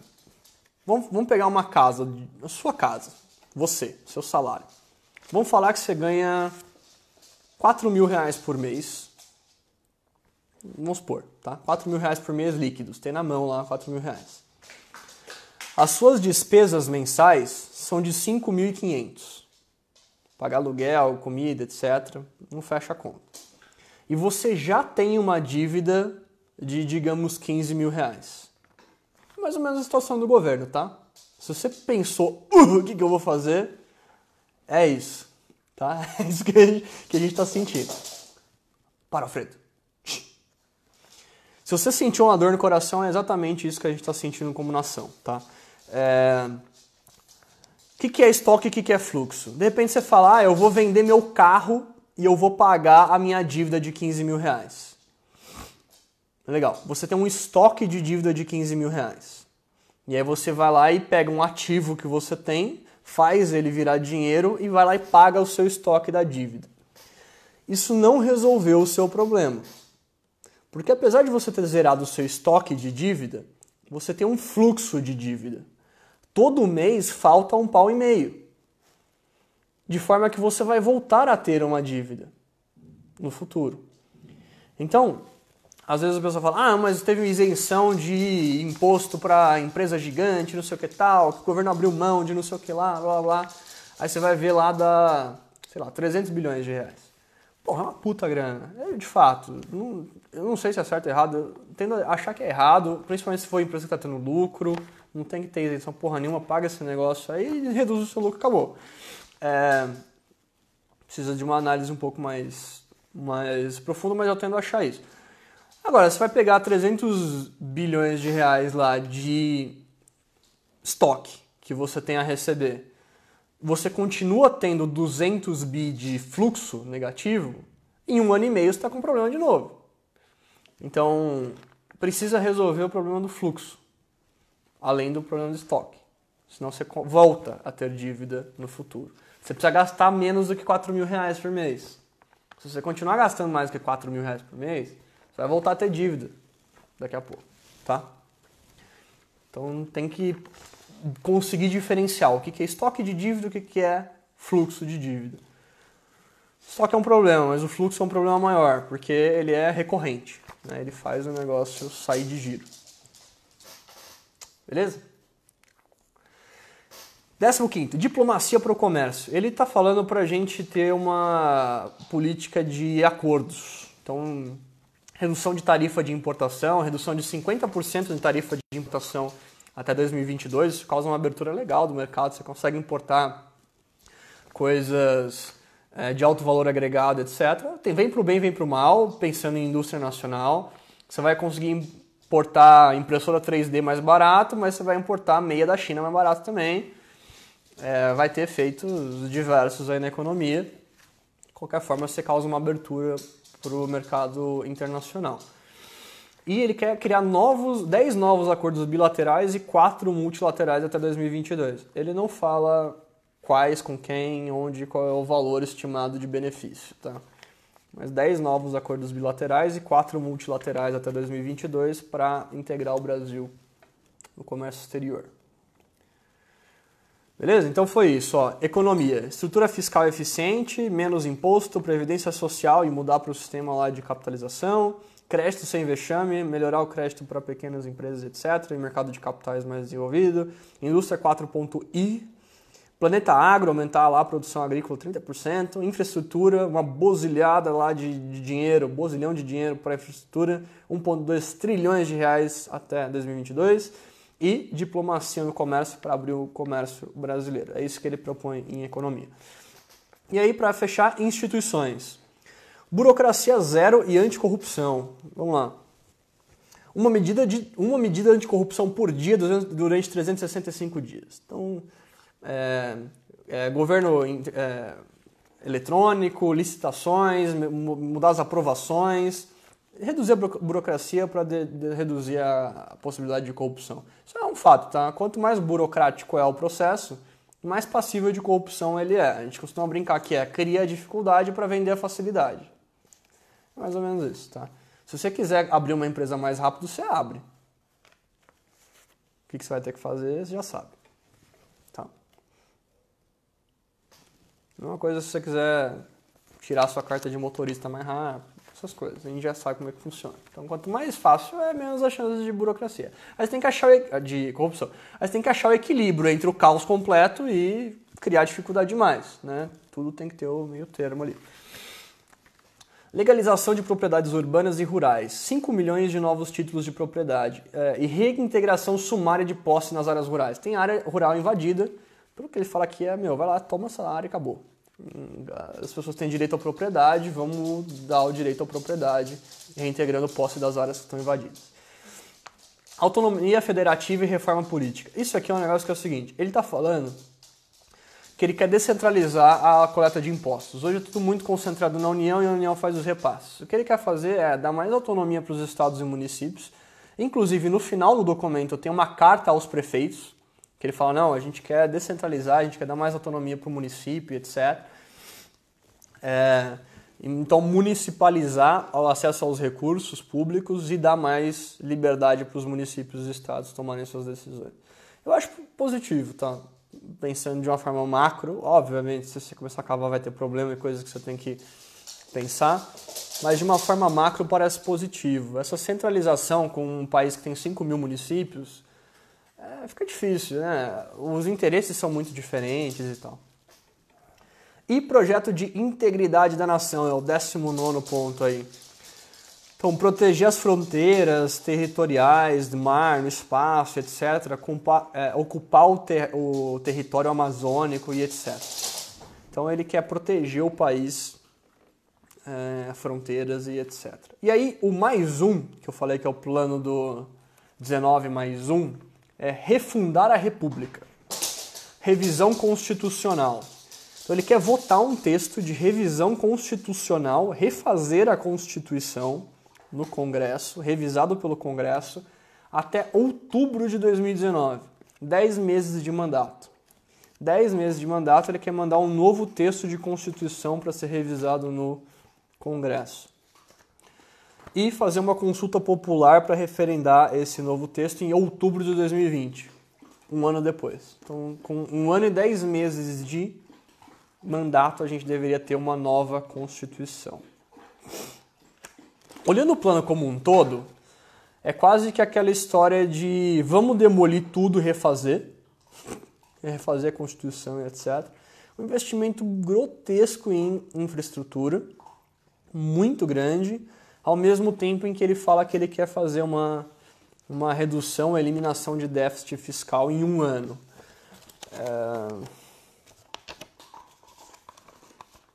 Vamos pegar uma casa, a sua casa, você, seu salário. Vamos falar que você ganha 4 mil reais por mês. Vamos supor, tá? 4 mil reais por mês líquidos, tem na mão lá 4 mil reais. As suas despesas mensais são de 5.500. Pagar aluguel, comida, etc. Não fecha a conta. E você já tem uma dívida de, digamos, 15 mil reais. Mais ou menos a situação do governo, tá? Se você pensou, o que eu vou fazer? É isso, tá? É isso que a gente tá sentindo. Para, Alfredo. Se você sentiu uma dor no coração, é exatamente isso que a gente tá sentindo como nação, tá? O que é estoque e o que é fluxo? De repente você fala, eu vou vender meu carro e eu vou pagar a minha dívida de 15 mil reais. Legal, você tem um estoque de dívida de 15 mil reais. E aí você vai lá e pega um ativo que você tem, faz ele virar dinheiro e vai lá e paga o seu estoque da dívida. Isso não resolveu o seu problema. Porque apesar de você ter zerado o seu estoque de dívida, você tem um fluxo de dívida. Todo mês falta $1,5 pau. De forma que você vai voltar a ter uma dívida no futuro. Então, às vezes a pessoa fala, mas teve isenção de imposto para empresa gigante, não sei o que tal, que o governo abriu mão de não sei o que lá, blá, blá, blá. Aí você vai ver lá da, 300 bilhões de reais. Porra, é uma puta grana. De fato, eu não sei se é certo ou errado, eu tendo a achar que é errado, principalmente se for empresa que está tendo lucro, não tem que ter isenção porra nenhuma, paga esse negócio aí e reduz o seu lucro, acabou. Precisa de uma análise um pouco mais profunda, mas eu tendo a achar isso. Agora, você vai pegar 300 bilhões de reais lá de estoque que você tem a receber. Você continua tendo 200 bi de fluxo negativo, em 1 ano e meio você está com problema de novo. Então, precisa resolver o problema do fluxo, além do problema do estoque. Senão você volta a ter dívida no futuro. Você precisa gastar menos do que 4 mil reais por mês. Se você continuar gastando mais do que 4 mil reais por mês, você vai voltar a ter dívida daqui a pouco, tá? Então tem que conseguir diferenciar o que é estoque de dívida e o que é fluxo de dívida. Estoque é um problema, mas o fluxo é um problema maior, porque ele é recorrente, né? Ele faz o negócio sair de giro. Beleza? 15º, diplomacia para o comércio. Ele está falando para a gente ter uma política de acordos. Então, redução de tarifa de importação, redução de 50% de tarifa de importação até 2022, isso causa uma abertura legal do mercado, você consegue importar coisas de alto valor agregado, etc. Vem para o bem, vem para o mal, pensando em indústria nacional. Você vai conseguir importar impressora 3D mais barato, mas você vai importar meia da China mais barato também. Vai ter efeitos diversos aí na economia. De qualquer forma, você causa uma abertura para o mercado internacional. E ele quer criar 10 novos acordos bilaterais e 4 multilaterais até 2022. Ele não fala quais, com quem, onde, qual é o valor estimado de benefício, tá? Mas 10 novos acordos bilaterais e 4 multilaterais até 2022 para integrar o Brasil no comércio exterior. Beleza? Então foi isso, ó. Economia, estrutura fiscal eficiente, menos imposto, previdência social e mudar para o sistema lá de capitalização, crédito sem vexame, melhorar o crédito para pequenas empresas, etc., e mercado de capitais mais desenvolvido, indústria 4.I, planeta agro, aumentar lá a produção agrícola 30%, infraestrutura, uma bozilhada lá de dinheiro, bozilhão de dinheiro para infraestrutura, 1,2 trilhões de reais até 2022, e diplomacia no comércio para abrir o comércio brasileiro. É isso que ele propõe em economia. E aí, para fechar, instituições. Burocracia zero e anticorrupção. Vamos lá. Uma medida anticorrupção por dia durante 365 dias. Então, governo eletrônico, licitações, mudar as aprovações, reduzir a burocracia para reduzir a possibilidade de corrupção. Isso é um fato, tá? Quanto mais burocrático é o processo, mais passível de corrupção ele é. A gente costuma brincar que cria a dificuldade para vender a facilidade. É mais ou menos isso, tá? Se você quiser abrir uma empresa mais rápido, você abre. O que você vai ter que fazer, você já sabe. Tá? Mesma coisa se você quiser tirar sua carta de motorista mais rápido, essas coisas. A gente já sabe como é que funciona. Então, quanto mais fácil, menos as chances de burocracia. Aí você tem que achar de corrupção. Aí você tem que achar o equilíbrio entre o caos completo e criar dificuldade demais, né? Tudo tem que ter o meio termo ali. Legalização de propriedades urbanas e rurais, 5 milhões de novos títulos de propriedade e reintegração sumária de posse nas áreas rurais. Tem área rural invadida, pelo que ele fala aqui vai lá, toma essa área e acabou. As pessoas têm direito à propriedade, vamos dar o direito à propriedade, reintegrando posse das áreas que estão invadidas. Autonomia federativa e reforma política. Isso aqui é um negócio que é o seguinte, ele está falando que ele quer descentralizar a coleta de impostos. Hoje é tudo muito concentrado na União e a União faz os repasses. O que ele quer fazer é dar mais autonomia para os estados e municípios. Inclusive, no final do documento tem uma carta aos prefeitos, que ele fala, não, a gente quer descentralizar, a gente quer dar mais autonomia para o município, etc. Então, municipalizar o acesso aos recursos públicos e dar mais liberdade para os municípios e estados tomarem suas decisões. Eu acho positivo, tá? Pensando de uma forma macro, obviamente, se você começar a cavar vai ter problema e coisas que você tem que pensar, mas de uma forma macro parece positivo. Essa centralização com um país que tem 5 mil municípios, fica difícil, né? Os interesses são muito diferentes e tal. E projeto de integridade da nação, é o 19º ponto aí. Então, proteger as fronteiras territoriais, do mar, no espaço, etc., ocupar o território amazônico e etc. Então, ele quer proteger o país, fronteiras e etc. E aí, o mais um, que eu falei que é o plano do 19 mais 1, é refundar a República. Revisão constitucional. Então, ele quer votar um texto de revisão constitucional, refazer a Constituição no Congresso, revisado pelo Congresso, até outubro de 2019. 10 meses de mandato. 10 meses de mandato, ele quer mandar um novo texto de Constituição para ser revisado no Congresso. E fazer uma consulta popular para referendar esse novo texto em outubro de 2020. Um ano depois. Então, com 1 ano e 10 meses de mandato, a gente deveria ter uma nova Constituição. Olhando o plano como um todo, é quase que aquela história de vamos demolir tudo e refazer a Constituição e etc. Um investimento grotesco em infraestrutura, muito grande, ao mesmo tempo em que ele fala que ele quer fazer uma uma redução, eliminação de déficit fiscal em um ano. Não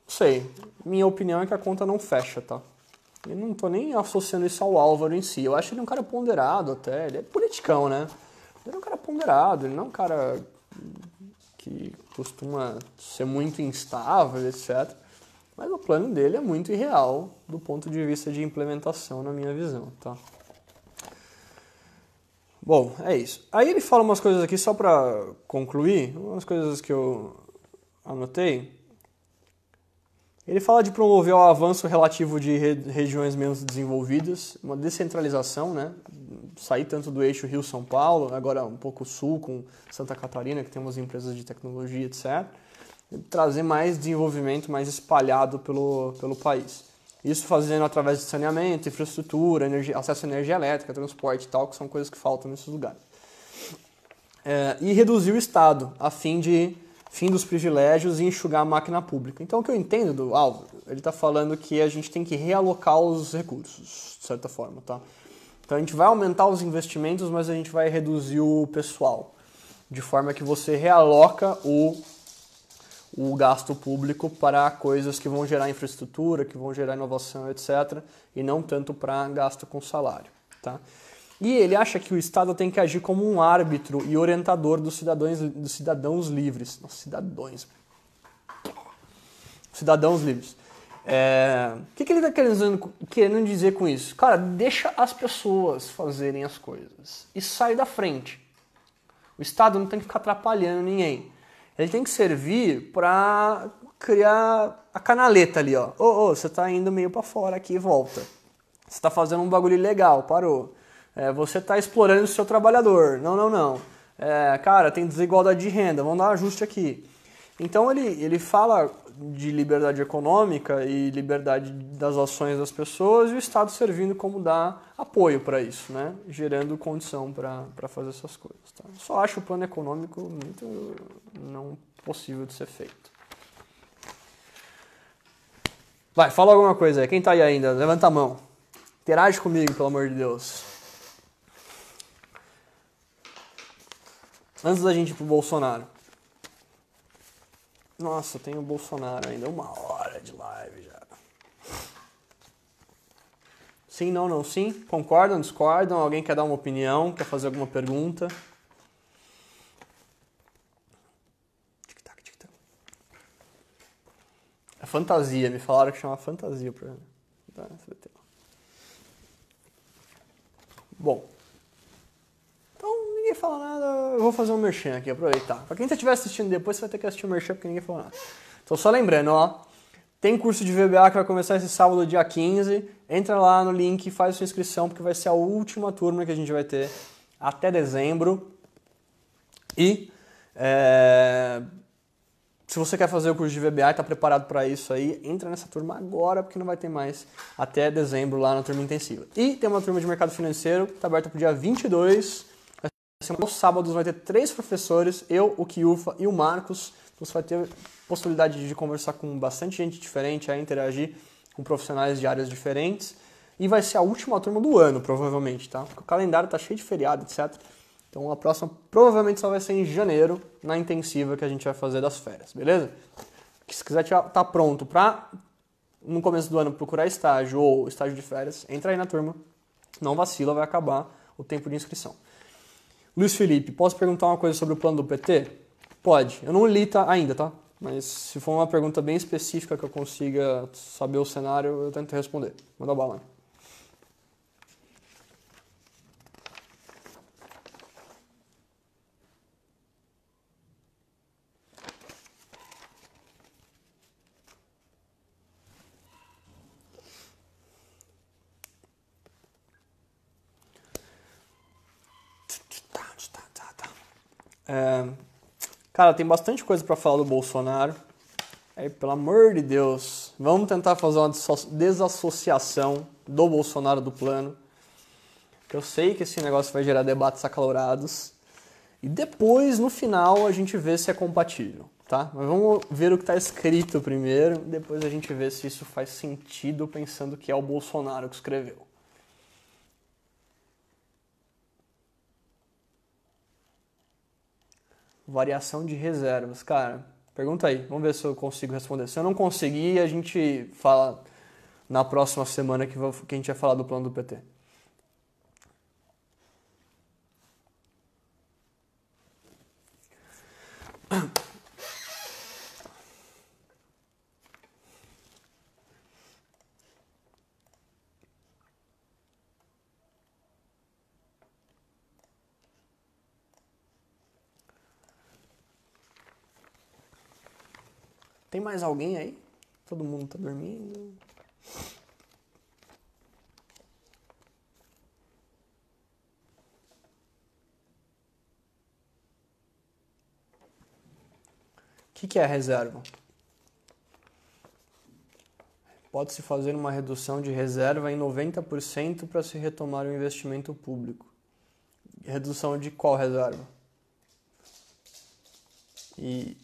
sei, minha opinião é que a conta não fecha, tá? Eu não tô nem associando isso ao Álvaro em si. Eu acho ele um cara ponderado até, ele é politicão, né? Ele é um cara ponderado, ele não é um cara que costuma ser muito instável, etc. Mas o plano dele é muito irreal do ponto de vista de implementação, na minha visão, tá? Bom, é isso. Aí ele fala umas coisas aqui só para concluir, umas coisas que eu anotei. Ele fala de promover o avanço relativo de regiões menos desenvolvidas, uma descentralização, né? Sair tanto do eixo Rio-São Paulo, agora um pouco sul com Santa Catarina, que tem umas empresas de tecnologia, etc. E trazer mais desenvolvimento mais espalhado pelo país. Isso fazendo através de saneamento, infraestrutura, acesso à energia elétrica, transporte e tal, que são coisas que faltam nesses lugares. E reduzir o Estado, a fim dos privilégios e enxugar a máquina pública. Então, o que eu entendo do Álvaro, ele está falando que a gente tem que realocar os recursos, de certa forma, tá? Então, a gente vai aumentar os investimentos, mas a gente vai reduzir o pessoal, de forma que você realoca o gasto público para coisas que vão gerar infraestrutura, que vão gerar inovação, etc., e não tanto para gasto com salário, tá? E ele acha que o Estado tem que agir como um árbitro e orientador dos cidadãos livres. Nossa, cidadãos livres. O que ele está querendo dizer com isso? Cara, deixa as pessoas fazerem as coisas e sai da frente. O Estado não tem que ficar atrapalhando ninguém. Ele tem que servir para criar a canaleta ali, ó. Você está indo meio para fora aqui e volta. Você está fazendo um bagulho ilegal, parou. Você está explorando o seu trabalhador. Não. Cara, tem desigualdade de renda, vamos dar um ajuste aqui. Então ele fala de liberdade econômica e liberdade das ações das pessoas e o Estado servindo como dar apoio para isso, né? Gerando condição para fazer essas coisas. Tá? Só acho o plano econômico muito não possível de ser feito. Vai, fala alguma coisa aí. Quem tá aí ainda? Levanta a mão. Interage comigo, pelo amor de Deus. Antes da gente ir pro Bolsonaro. Nossa, tem o Bolsonaro ainda. 1 hora de live já. Sim, não, sim? Concordam, discordam? Alguém quer dar uma opinião? Quer fazer alguma pergunta? Tic-tac, tic-tac. É fantasia. Me falaram que chama fantasia pra... Bom. Ninguém fala nada, eu vou fazer um merchan aqui, aproveitar. Pra quem estiver assistindo depois, você vai ter que assistir o merchan porque ninguém falou nada. Então só lembrando, ó, tem curso de VBA que vai começar esse sábado, dia 15. Entra lá no link, faz sua inscrição, porque vai ser a última turma que a gente vai ter até dezembro. E se você quer fazer o curso de VBA e está preparado para isso aí, entra nessa turma agora, porque não vai ter mais até dezembro lá na turma intensiva. E tem uma turma de mercado financeiro que está aberta para o dia 22. Aos sábados vai ter 3 professores, eu, o Kiufa e o Marcos. Então você vai ter possibilidade de conversar com bastante gente diferente, a interagir com profissionais de áreas diferentes. E vai ser a última turma do ano, provavelmente, tá? Porque o calendário tá cheio de feriado, etc. Então a próxima provavelmente só vai ser em janeiro, na intensiva que a gente vai fazer das férias, beleza? Se quiser estar pronto para, no começo do ano, procurar estágio ou estágio de férias, entra aí na turma. Não vacila, vai acabar o tempo de inscrição. Luiz Felipe, posso perguntar uma coisa sobre o plano do PT? Pode. Eu não li ainda, tá? Mas se for uma pergunta bem específica que eu consiga saber o cenário, eu tento responder. Manda bala. Cara, tem bastante coisa pra falar do Bolsonaro. Aí, pelo amor de Deus, vamos tentar fazer uma desassociação do Bolsonaro do plano. Que eu sei que esse negócio vai gerar debates acalorados. E depois, no final, a gente vê se é compatível, tá? Mas vamos ver o que está escrito primeiro, depois a gente vê se isso faz sentido pensando que é o Bolsonaro que escreveu. Variação de reservas. Cara, pergunta aí. Vamos ver se eu consigo responder. Se eu não conseguir, a gente fala na próxima semana que a gente vai falar do plano do PT. Tem mais alguém aí? Todo mundo tá dormindo. O que é a reserva? Pode-se fazer uma redução de reserva em 90% para se retomar o investimento público. Redução de qual reserva? E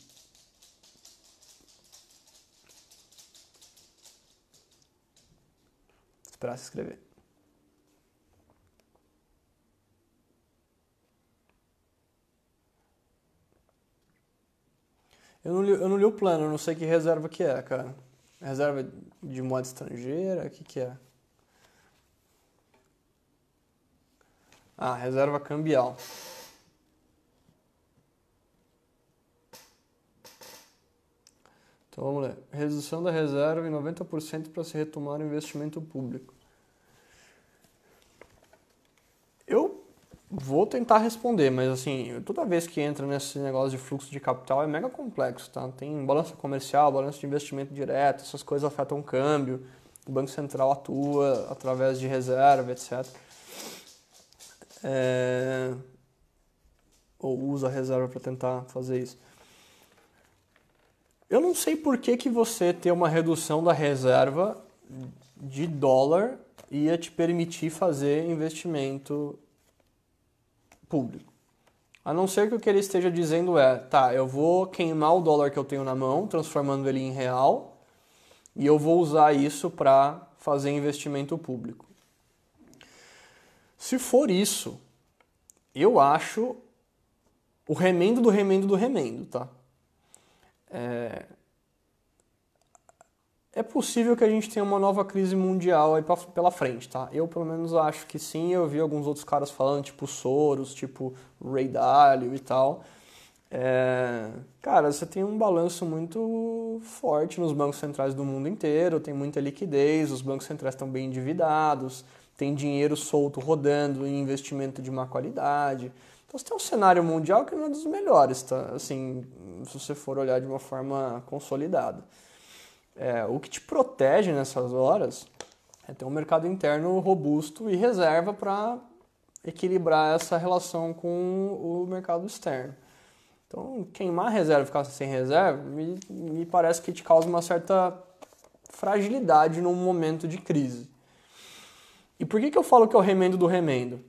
esperar se escrever. Eu não li o plano, eu não sei que reserva que é, cara. Reserva de moeda estrangeira? O que é? Ah, reserva cambial. Então vamos ler. Redução da reserva em 90% para se retomar o investimento público. Eu vou tentar responder, mas assim, toda vez que entra nesse negócio de fluxo de capital é mega complexo, tá? Tem balança comercial, balança de investimento direto, essas coisas afetam o câmbio, o Banco Central atua através de reserva, etc. Ou usa a reserva para tentar fazer isso. Eu não sei por que você ter uma redução da reserva de dólar ia te permitir fazer investimento público. A não ser que o que ele esteja dizendo é, tá, eu vou queimar o dólar que eu tenho na mão, transformando ele em real, e eu vou usar isso para fazer investimento público. Se for isso, eu acho o remendo do remendo do remendo, tá? É possível que a gente tenha uma nova crise mundial aí pela frente, tá? Eu, pelo menos, acho que sim. Eu vi alguns outros caras falando, tipo Soros, tipo Ray Dalio e tal. Cara, você tem um balanço muito forte nos bancos centrais do mundo inteiro, tem muita liquidez, os bancos centrais estão bem endividados, tem dinheiro solto rodando em investimento de má qualidade. Então você tem um cenário mundial que não é dos melhores, tá? Assim, se você for olhar de uma forma consolidada. O que te protege nessas horas é ter um mercado interno robusto e reserva para equilibrar essa relação com o mercado externo. Então, queimar a reserva e ficar sem reserva me parece que te causa uma certa fragilidade num momento de crise. E por que eu falo que é o remendo do remendo?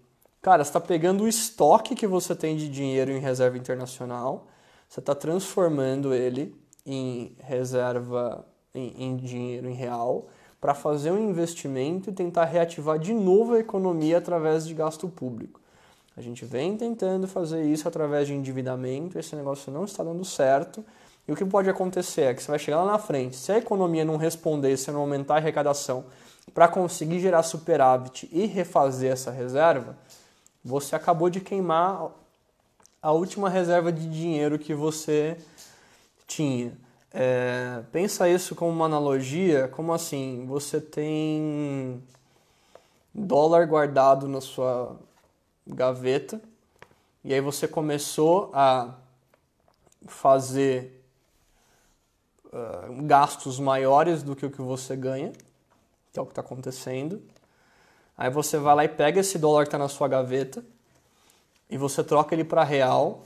Cara, você está pegando o estoque que você tem de dinheiro em reserva internacional, você está transformando ele em reserva, em dinheiro em real, para fazer um investimento e tentar reativar de novo a economia através de gasto público. A gente vem tentando fazer isso através de endividamento, esse negócio não está dando certo. E o que pode acontecer é que você vai chegar lá na frente, se a economia não responder, se não aumentar a arrecadação para conseguir gerar superávit e refazer essa reserva, você acabou de queimar a última reserva de dinheiro que você tinha. Pensa isso como uma analogia, como assim, você tem dólar guardado na sua gaveta e aí você começou a fazer gastos maiores do que o que você ganha, que é o que está acontecendo. Aí você vai lá e pega esse dólar que está na sua gaveta e você troca ele para real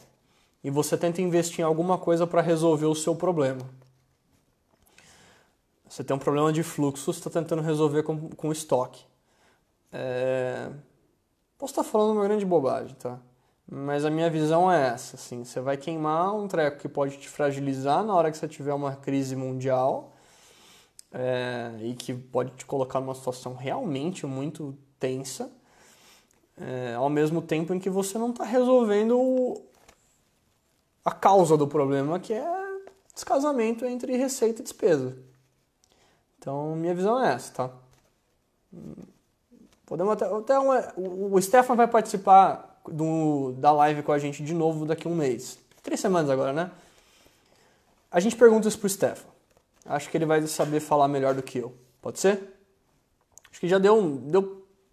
e você tenta investir em alguma coisa para resolver o seu problema. Você tem um problema de fluxo, você está tentando resolver com estoque. Posso estar falando uma grande bobagem, tá? Mas a minha visão é essa, assim, você vai queimar um treco que pode te fragilizar na hora que você tiver uma crise mundial e que pode te colocar numa situação realmente muito tensa, ao mesmo tempo em que você não está resolvendo a causa do problema, que é descasamento entre receita e despesa. Então, minha visão é essa, tá? Podemos o Stefan vai participar da live com a gente de novo daqui a um mês. 3 semanas agora, né? A gente pergunta isso pro Stefan. Acho que ele vai saber falar melhor do que eu. Pode ser? Acho que já deu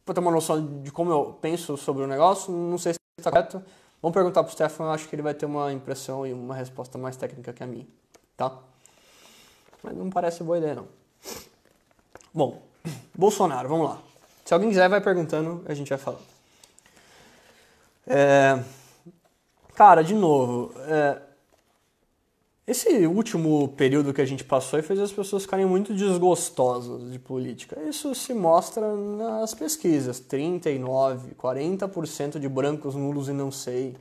pra ter uma noção de como eu penso sobre o negócio. Não sei se está correto. Vamos perguntar pro Stefan. Acho que ele vai ter uma impressão e uma resposta mais técnica que a minha. Tá? Mas não parece boa ideia, não. Bom, Bolsonaro, vamos lá. Se alguém quiser, vai perguntando, a gente vai falando. Cara, de novo, esse último período que a gente passou fez as pessoas ficarem muito desgostosas de política. Isso se mostra nas pesquisas. 39%, 40% de brancos, nulos e não sei.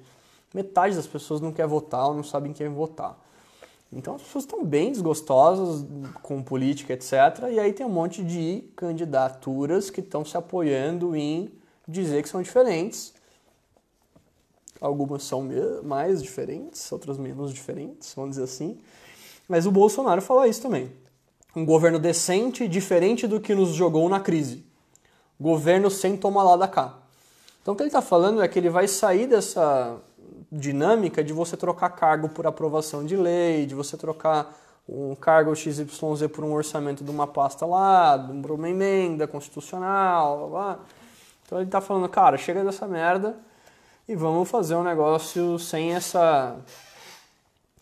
Metade das pessoas não quer votar ou não sabem quem votar. Então as pessoas estão bem desgostosas com política, etc. E aí tem um monte de candidaturas que estão se apoiando em dizer que são diferentes. Algumas são mais diferentes, outras menos diferentes, vamos dizer assim. Mas o Bolsonaro fala isso também. Um governo decente, diferente do que nos jogou na crise. Governo sem tomar lá da cá. Então o que ele está falando é que ele vai sair dessa dinâmica de você trocar cargo por aprovação de lei, de você trocar um cargo XYZ por um orçamento de uma pasta lá, por uma emenda constitucional, blá. Então ele está falando, cara, chega dessa merda e vamos fazer um negócio sem esse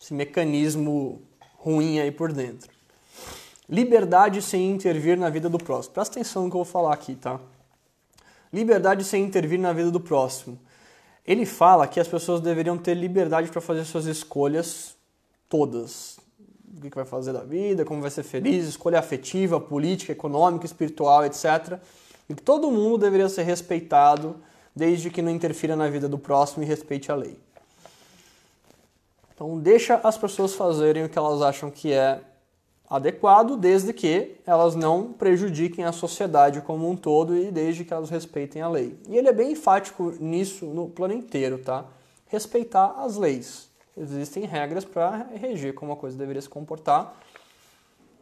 mecanismo ruim aí por dentro. Liberdade sem intervir na vida do próximo. Presta atenção no que eu vou falar aqui, tá? Liberdade sem intervir na vida do próximo. Ele fala que as pessoas deveriam ter liberdade para fazer suas escolhas todas. O que vai fazer da vida, como vai ser feliz, escolha afetiva, política, econômica, espiritual, etc. E que todo mundo deveria ser respeitado desde que não interfira na vida do próximo e respeite a lei. Então deixa as pessoas fazerem o que elas acham que é adequado, desde que elas não prejudiquem a sociedade como um todo e desde que elas respeitem a lei. E ele é bem enfático nisso no plano inteiro, tá? Respeitar as leis. Existem regras para reger como a coisa deveria se comportar.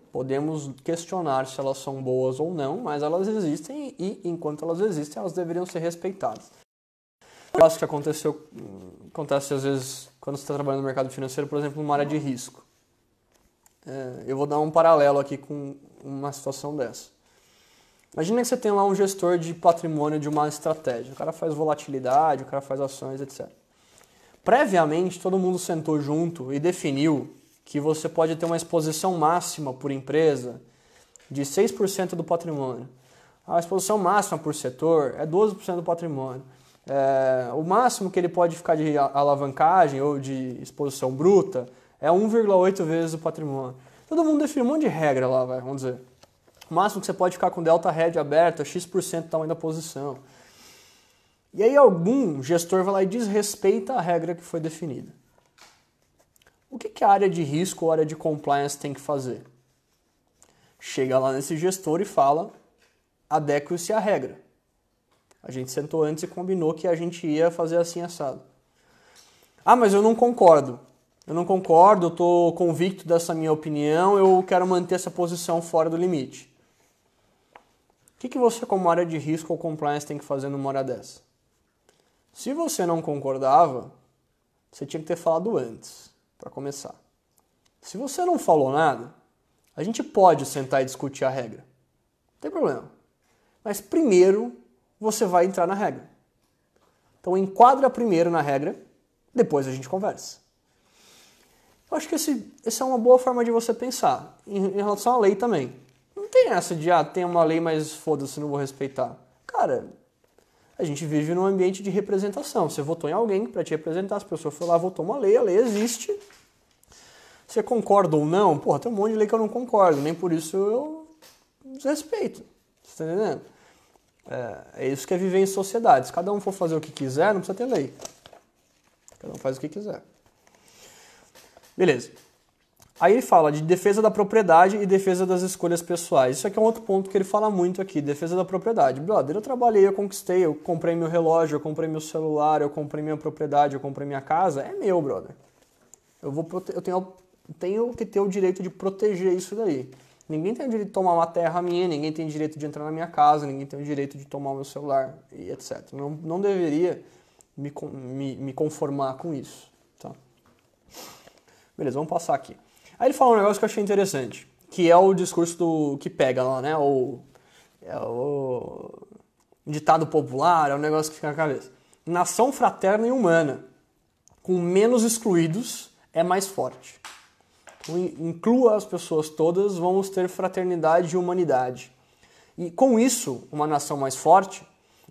Podemos questionar se elas são boas ou não, mas elas existem e, enquanto elas existem, elas deveriam ser respeitadas. Um negócio que acontece às vezes quando você está trabalhando no mercado financeiro, por exemplo, numa área de risco. Eu vou dar um paralelo aqui com uma situação dessa. Imagina que você tem lá um gestor de patrimônio de uma estratégia. O cara faz volatilidade, o cara faz ações, etc. Previamente, todo mundo sentou junto e definiu que você pode ter uma exposição máxima por empresa de 6% do patrimônio. A exposição máxima por setor é 12% do patrimônio. O máximo que ele pode ficar de alavancagem ou de exposição bruta é 1,8 vezes o patrimônio. Todo mundo define um monte de regra lá, vamos dizer. O máximo que você pode ficar com delta hedge aberto é X% do tamanho da posição. E aí algum gestor vai lá e desrespeita a regra que foi definida. O que a área de risco ou a área de compliance tem que fazer? Chega lá nesse gestor e fala, adeque-se à regra. A gente sentou antes e combinou que a gente ia fazer assim assado. Ah, mas eu não concordo. Eu estou convicto dessa minha opinião, eu quero manter essa posição fora do limite. O que você, como área de risco ou compliance, tem que fazer numa hora dessa? Se você não concordava, você tinha que ter falado antes, para começar. Se você não falou nada, a gente pode sentar e discutir a regra. Não tem problema. Mas primeiro, você vai entrar na regra. Então enquadra primeiro na regra, depois a gente conversa. Eu acho que essa é uma boa forma de você pensar. Em relação à lei também. Não tem essa de, tem uma lei, mas foda-se, não vou respeitar. Cara, a gente vive num ambiente de representação. Você votou em alguém para te representar, as pessoas foram lá, votou uma lei, a lei existe. Você concorda ou não? Porra, tem um monte de lei que eu não concordo, nem por isso eu desrespeito. Você tá entendendo? É isso que é viver em sociedade. Se cada um for fazer o que quiser, não precisa ter lei. Cada um faz o que quiser. Beleza. Aí ele fala de defesa da propriedade e defesa das escolhas pessoais. Isso aqui é um outro ponto que ele fala muito aqui, defesa da propriedade. Brother, eu trabalhei, eu conquistei, eu comprei meu relógio, eu comprei meu celular, eu comprei minha propriedade, eu comprei minha casa. É meu, brother. tenho que ter o direito de proteger isso daí. Ninguém tem o direito de tomar uma terra minha, ninguém tem o direito de entrar na minha casa, ninguém tem o direito de tomar o meu celular, e etc. Não deveria me conformar com isso. Tá? Beleza, vamos passar aqui. Aí ele fala um negócio que eu achei interessante, que é o discurso do que pega lá, né? O ditado popular, é um negócio que fica na cabeça. Nação fraterna e humana, com menos excluídos, é mais forte. Então, inclua as pessoas todas, vamos ter fraternidade e humanidade. E com isso, uma nação mais forte,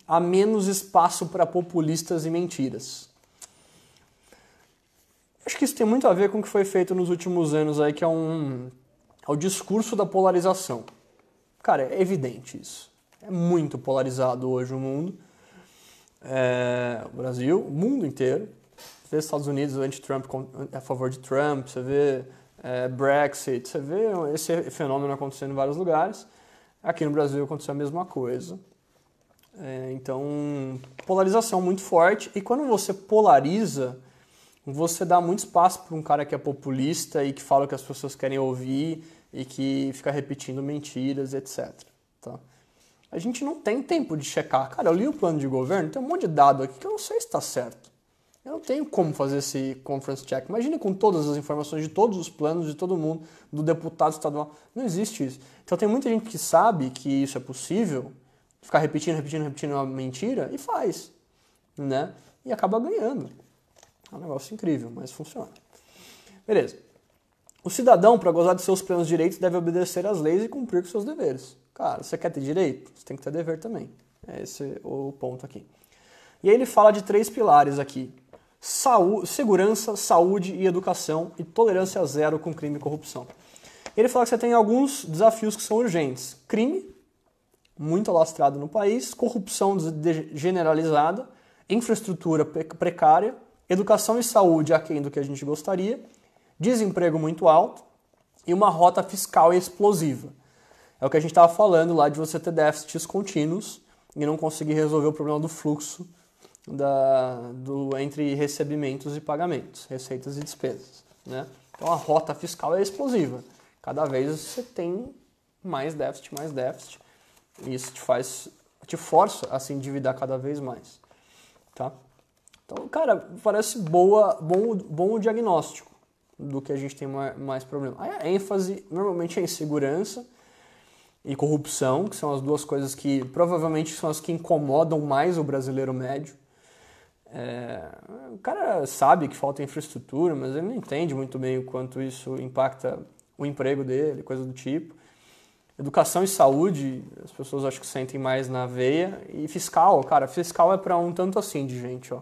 há menos espaço para populistas e mentiras. Acho que isso tem muito a ver com o que foi feito nos últimos anos aí, que é o discurso da polarização. Cara, é evidente isso. É muito polarizado hoje o mundo. O Brasil, o mundo inteiro. Você vê Estados Unidos anti-Trump, a favor de Trump, você vê Brexit, você vê esse fenômeno acontecendo em vários lugares. Aqui no Brasil aconteceu a mesma coisa. Então, polarização muito forte. E quando você polariza, você dá muito espaço para um cara que é populista e que fala o que as pessoas querem ouvir e que fica repetindo mentiras, etc. Tá? A gente não tem tempo de checar. Cara, eu li o plano de governo, tem um monte de dado aqui que eu não sei se está certo. Eu não tenho como fazer esse conference check. Imagine com todas as informações de todos os planos de todo mundo, do deputado estadual. Não existe isso. Então tem muita gente que sabe que isso é possível, ficar repetindo uma mentira e faz, né? E acaba ganhando. É um negócio incrível, mas funciona. Beleza. O cidadão, para gozar de seus plenos direitos, deve obedecer às leis e cumprir com seus deveres. Cara, você quer ter direito? Você tem que ter dever também. Esse é o ponto aqui. E aí ele fala de 3 pilares aqui. Segurança, saúde e educação e tolerância zero com crime e corrupção. Ele fala que você tem alguns desafios que são urgentes. Crime, muito alastrado no país, corrupção generalizada, infraestrutura precária, educação e saúde aquém do que a gente gostaria, desemprego muito alto e uma rota fiscal explosiva. É o que a gente estava falando lá de você ter déficits contínuos e não conseguir resolver o problema do fluxo entre recebimentos e pagamentos, receitas e despesas. Né? Então a rota fiscal é explosiva. Cada vez você tem mais déficit, e isso te força a se endividar cada vez mais. Tá? Então, cara, parece bom o diagnóstico do que a gente tem mais problema. A ênfase normalmente é em segurança e corrupção, que são as duas coisas que provavelmente são as que incomodam mais o brasileiro médio. O cara sabe que falta infraestrutura, mas ele não entende muito bem o quanto isso impacta o emprego dele, coisa do tipo. Educação e saúde, as pessoas acho que sentem mais na veia. E fiscal, cara, fiscal é para um tanto assim de gente, ó,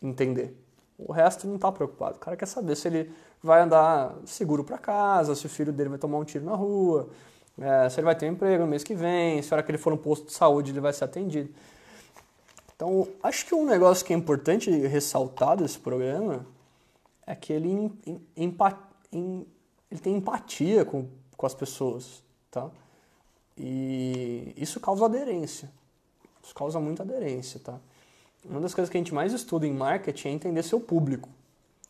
entender. O resto não tá preocupado. O cara quer saber se ele vai andar seguro para casa, se o filho dele vai tomar um tiro na rua, se ele vai ter um emprego no mês que vem, se a hora que ele for no posto de saúde ele vai ser atendido. Então, acho que um negócio que é importante ressaltar desse programa é que ele tem empatia com as pessoas, tá? E isso causa aderência. Isso causa muita aderência, tá? Uma das coisas que a gente mais estuda em marketing é entender seu público.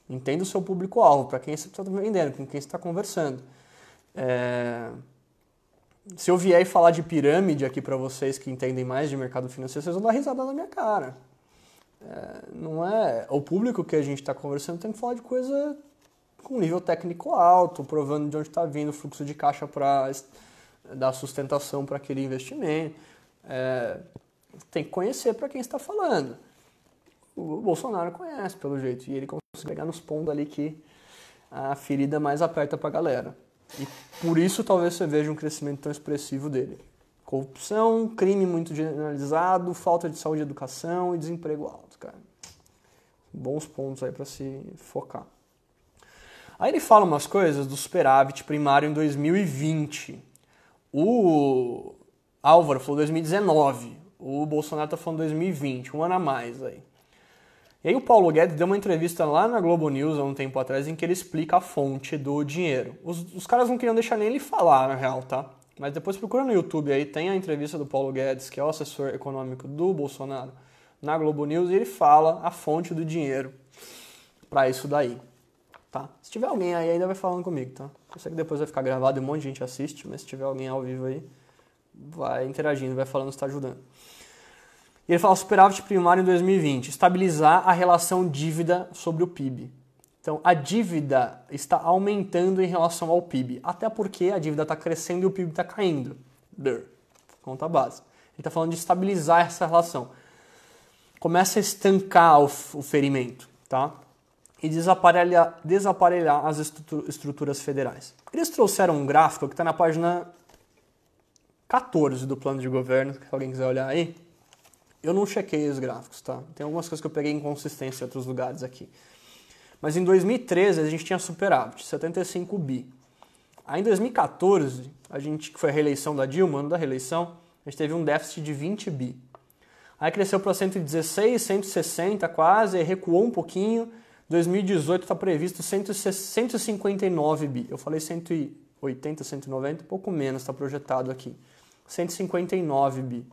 Entenda o seu público-alvo, para quem você está vendendo, com quem você está conversando. Se eu vier e falar de pirâmide aqui para vocês que entendem mais de mercado financeiro, vocês vão dar risada na minha cara. Não é... O público que a gente está conversando tem que falar de coisa com nível técnico alto, provando de onde está vindo o fluxo de caixa para dar sustentação para aquele investimento. Tem que conhecer para quem está falando. O Bolsonaro conhece, pelo jeito, e ele consegue pegar nos pontos ali que a ferida mais aperta para a galera. E por isso talvez você veja um crescimento tão expressivo dele. Corrupção, crime muito generalizado, falta de saúde e educação e desemprego alto, cara. Bons pontos aí para se focar. Aí ele fala umas coisas do superávit primário em 2020. O Álvaro falou 2019. O Bolsonaro tá falando 2020, um ano a mais aí. E aí o Paulo Guedes deu uma entrevista lá na Globo News há um tempo atrás em que ele explica a fonte do dinheiro. Os caras não queriam deixar nem ele falar, na real, tá? Mas depois procura no YouTube aí, tem a entrevista do Paulo Guedes, que é o assessor econômico do Bolsonaro, na Globo News, e ele fala a fonte do dinheiro para isso daí. tá? Se tiver alguém aí, ainda vai falando comigo, tá? Eu sei que depois vai ficar gravado e um monte de gente assiste, mas se tiver alguém ao vivo aí, vai interagindo, vai falando se está ajudando. E ele fala superávit primário em 2020, estabilizar a relação dívida sobre o PIB. Então, a dívida está aumentando em relação ao PIB, até porque a dívida está crescendo e o PIB está caindo. Conta básica. Ele está falando de estabilizar essa relação. Começa a estancar o ferimento, tá? E desaparelhar as estruturas federais. Eles trouxeram um gráfico que está na página 14 do plano de governo, se alguém quiser olhar aí. Eu não chequei os gráficos, tá? Tem algumas coisas que eu peguei inconsistência em outros lugares aqui. Mas em 2013 a gente tinha superávit, 75 bi. Aí em 2014, que foi a reeleição da Dilma, ano da reeleição, a gente teve um déficit de 20 bi. Aí cresceu para 116, 160 quase, aí recuou um pouquinho. 2018 está previsto 159 bi. Eu falei 180, 190, pouco menos está projetado aqui. 159 bi.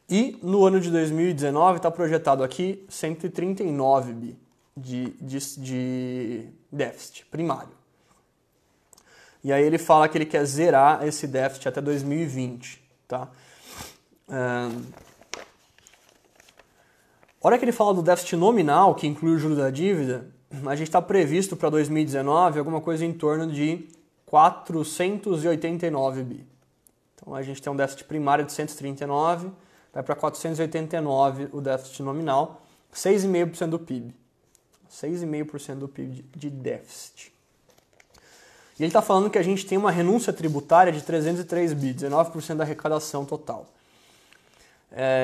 E no ano de 2019 está projetado aqui 139 bi de déficit primário. E aí ele fala que ele quer zerar esse déficit até 2020. Tá? A hora que ele fala do déficit nominal, que inclui o juro da dívida, a gente está previsto para 2019 alguma coisa em torno de 489 bi. Então a gente tem um déficit primário de 139, vai para 489 o déficit nominal, 6,5% do PIB. 6,5% do PIB de déficit. E ele está falando que a gente tem uma renúncia tributária de 303 bi, 19% da arrecadação total.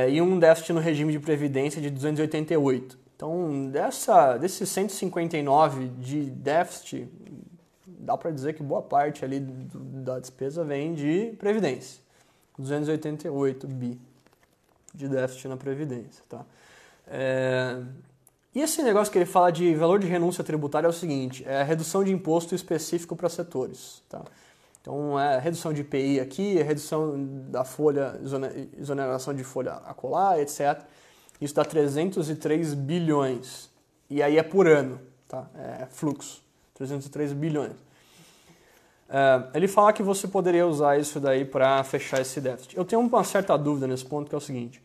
E um déficit no regime de previdência de 288. Então, desses 159 de déficit, dá para dizer que boa parte ali da despesa vem de previdência. 288 bi de déficit na previdência. Tá? E esse negócio que ele fala de valor de renúncia tributária é o seguinte, é a redução de imposto específico para setores. Tá? Então, é redução de IPI aqui, é redução da folha, exoneração de folha acolá, etc. Isso dá 303 bilhões. E aí é por ano, tá? É fluxo, 303 bilhões. Ele fala que você poderia usar isso daí para fechar esse déficit. Eu tenho uma certa dúvida nesse ponto, que é o seguinte.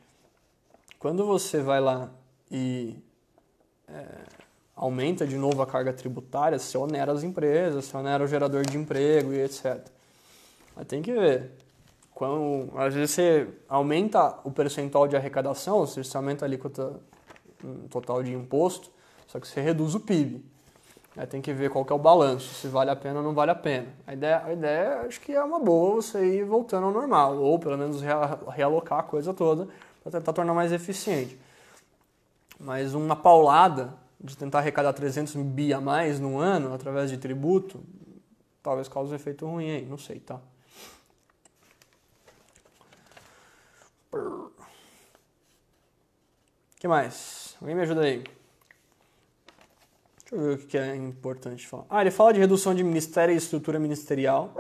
Quando você vai lá e aumenta de novo a carga tributária, você onera as empresas, você onera o gerador de emprego e etc. Mas tem que ver. Às vezes você aumenta o percentual de arrecadação, ou seja, você aumenta a alíquota total de imposto, só que você reduz o PIB. Aí tem que ver qual que é o balanço, se vale a pena ou não vale a pena. A ideia acho que é uma boa você ir voltando ao normal, ou pelo menos realocar a coisa toda para tentar tornar mais eficiente. Mas uma paulada de tentar arrecadar 300 bi a mais no ano através de tributo, talvez cause um efeito ruim aí, não sei, tá? O que mais? Alguém me ajuda aí? Deixa eu ver o que é importante falar. Ele fala de redução de ministério e estrutura ministerial.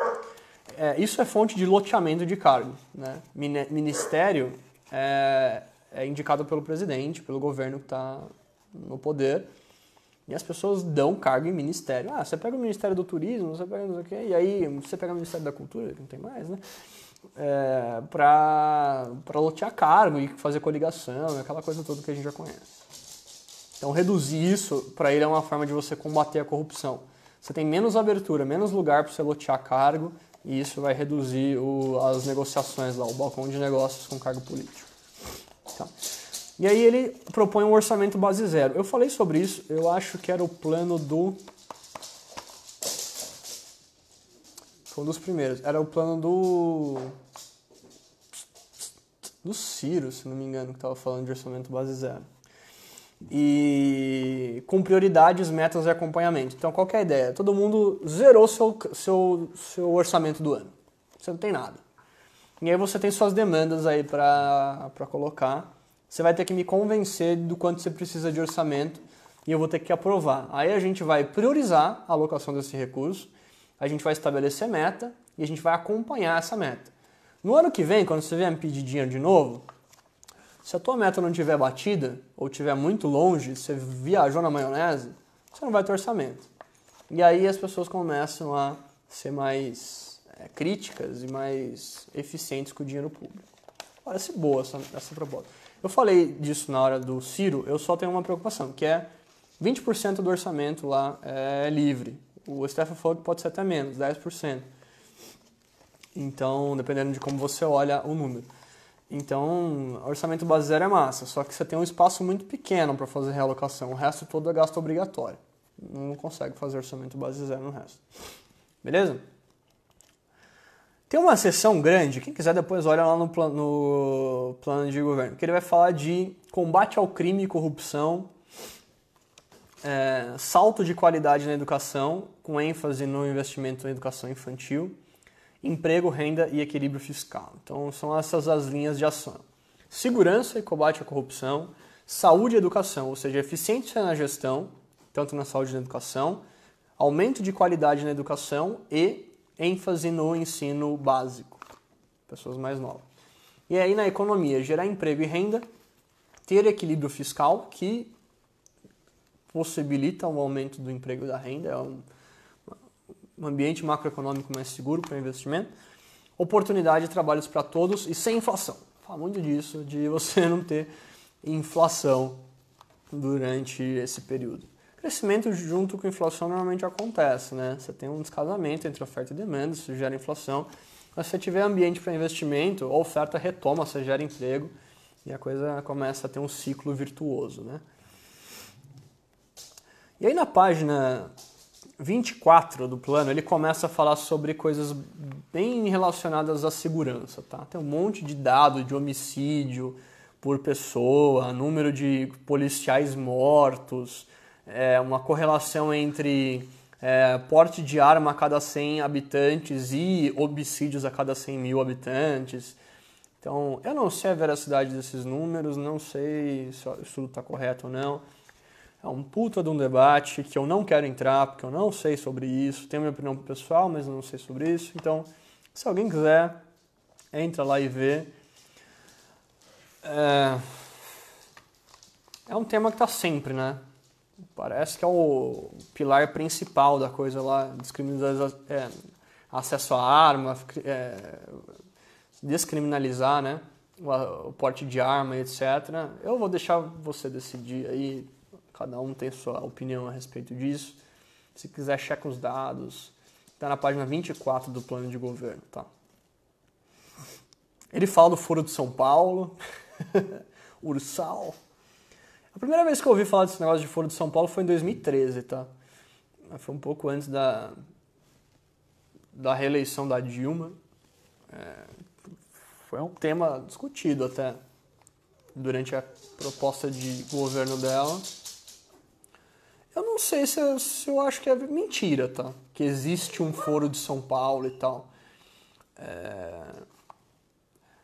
Isso é fonte de loteamento de cargo, né? Ministério é indicado pelo presidente, pelo governo que está no poder, e as pessoas dão cargo em ministério. Você pega o Ministério do Turismo, você pega não sei o quê, e aí você pega o Ministério da Cultura, que não tem mais, né? Para lotear cargo e fazer coligação, aquela coisa toda que a gente já conhece. Então reduzir isso, para ele, é uma forma de você combater a corrupção. Você tem menos abertura, menos lugar para você lotear cargo, e isso vai reduzir as negociações lá, o balcão de negócios com cargo político. Tá. E aí ele propõe um orçamento base zero. Eu falei sobre isso, eu acho que era o plano do... Foi um dos primeiros. Era o plano do Ciro, se não me engano, que estava falando de orçamento base zero. E com prioridades, metas e acompanhamento. Então, qual que é a ideia? Todo mundo zerou seu orçamento do ano. Você não tem nada. E aí você tem suas demandas aí para colocar. Você vai ter que me convencer do quanto você precisa de orçamento e eu vou ter que aprovar. Aí a gente vai priorizar a alocação desse recurso, a gente vai estabelecer meta e a gente vai acompanhar essa meta. No ano que vem, quando você vier me pedir dinheiro de novo, se a tua meta não estiver batida ou estiver muito longe, você viajou na maionese, você não vai ter orçamento. E aí as pessoas começam a ser mais críticas e mais eficientes com o dinheiro público. Parece boa essa proposta. Eu falei disso na hora do Ciro, eu só tenho uma preocupação, que é 20% do orçamento lá é livre. O STF falou que pode ser até menos, 10%. Então, dependendo de como você olha o número. Então, orçamento base zero é massa, só que você tem um espaço muito pequeno para fazer realocação. O resto todo é gasto obrigatório. Não consegue fazer orçamento base zero no resto. Beleza? Tem uma seção grande, quem quiser depois olha lá no plano de governo, que ele vai falar de combate ao crime e corrupção, salto de qualidade na educação, com ênfase no investimento em educação infantil, emprego, renda e equilíbrio fiscal. Então são essas as linhas de ação. Segurança e combate à corrupção, saúde e educação, ou seja, eficiência na gestão, tanto na saúde e na educação, aumento de qualidade na educação e ênfase no ensino básico, pessoas mais novas. E aí na economia, gerar emprego e renda, ter equilíbrio fiscal, que possibilita o aumento do emprego e da renda, é um ambiente macroeconômico mais seguro para investimento, oportunidade de trabalhos para todos e sem inflação. Fala muito disso, de você não ter inflação durante esse período. Crescimento junto com inflação normalmente acontece, né? Você tem um descasamento entre oferta e demanda, isso gera inflação. Mas se você tiver ambiente para investimento, a oferta retoma, você gera emprego e a coisa começa a ter um ciclo virtuoso, né? E aí na página 24 do plano, ele começa a falar sobre coisas bem relacionadas à segurança, tá? Tem um monte de dado de homicídio por pessoa, número de policiais mortos, uma correlação entre porte de arma a cada 100 habitantes e homicídios a cada 100 mil habitantes. Então, eu não sei a veracidade desses números, não sei se o estudo está correto ou não. É um puta de um debate que eu não quero entrar, porque eu não sei sobre isso. Tenho minha opinião pessoal, mas eu não sei sobre isso. Então, se alguém quiser, entra lá e vê. É um tema que está sempre, né? Parece que é o pilar principal da coisa lá, acesso à arma, descriminalizar, né, o porte de arma, etc. Eu vou deixar você decidir aí, cada um tem sua opinião a respeito disso. Se quiser, checa os dados. Está na página 24 do plano de governo, tá? Ele fala do Foro de São Paulo, Ursal. A primeira vez que eu ouvi falar desse negócio de Foro de São Paulo foi em 2013, tá? Foi um pouco antes da reeleição da Dilma. Foi um tema discutido até durante a proposta de governo dela. Eu não sei se eu acho que é mentira, tá? Que existe um Foro de São Paulo e tal.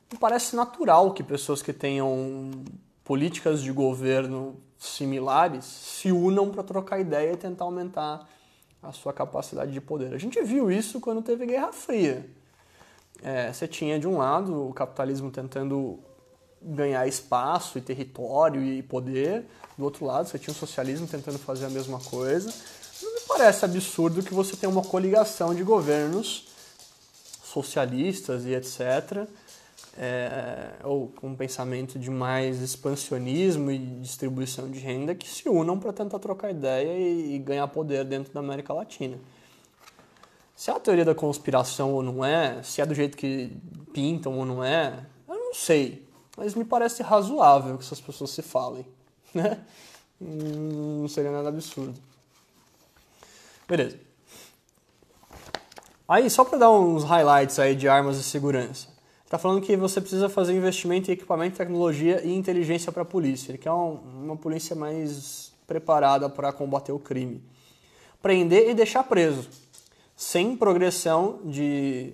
Me parece natural que pessoas que tenham políticas de governo similares se unam para trocar ideia e tentar aumentar a sua capacidade de poder. A gente viu isso quando teve Guerra Fria. Você tinha, de um lado, o capitalismo tentando ganhar espaço e território e poder. Do outro lado, você tinha o socialismo tentando fazer a mesma coisa. Não me parece absurdo que você tenha uma coligação de governos socialistas e etc., ou com um pensamento de mais expansionismo e distribuição de renda, que se unam para tentar trocar ideia e ganhar poder dentro da América Latina. Se é a teoria da conspiração ou não é, se é do jeito que pintam ou não é, eu não sei. Mas me parece razoável que essas pessoas se falem, né? Não seria nada absurdo. Beleza. Aí, só para dar uns highlights aí de armas e segurança. Está falando que você precisa fazer investimento em equipamento, tecnologia e inteligência para a polícia. Ele quer uma polícia mais preparada para combater o crime. Prender e deixar preso, sem progressão de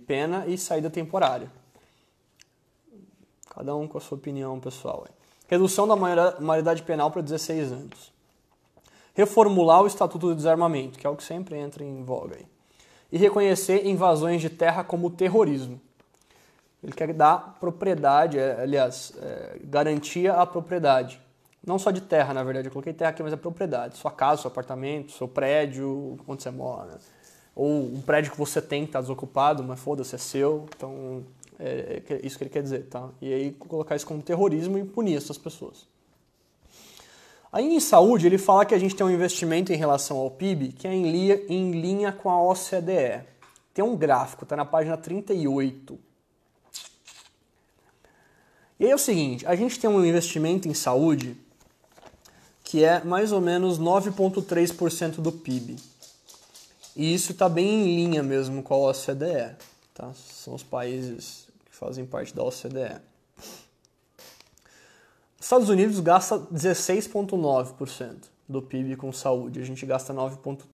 pena e saída temporária. Cada um com a sua opinião pessoal. Redução da maioridade penal para 16 anos. Reformular o Estatuto do Desarmamento, que é o que sempre entra em voga aí. E reconhecer invasões de terra como terrorismo. Ele quer dar propriedade, garantia à propriedade. Não só de terra, na verdade. Eu coloquei terra aqui, mas é propriedade. Sua casa, seu apartamento, seu prédio, onde você mora. Ou um prédio que você tem que está desocupado, mas foda-se, é seu. Então, é isso que ele quer dizer, tá? E aí, colocar isso como terrorismo e punir essas pessoas. Aí, em saúde, ele fala que a gente tem um investimento em relação ao PIB que é em linha com a OCDE. Tem um gráfico, tá na página 38. E aí é o seguinte, a gente tem um investimento em saúde que é mais ou menos 9,3% do PIB. E isso está bem em linha mesmo com a OCDE. Tá? São os países que fazem parte da OCDE. Os Estados Unidos gasta 16,9% do PIB com saúde. A gente gasta 9,3%.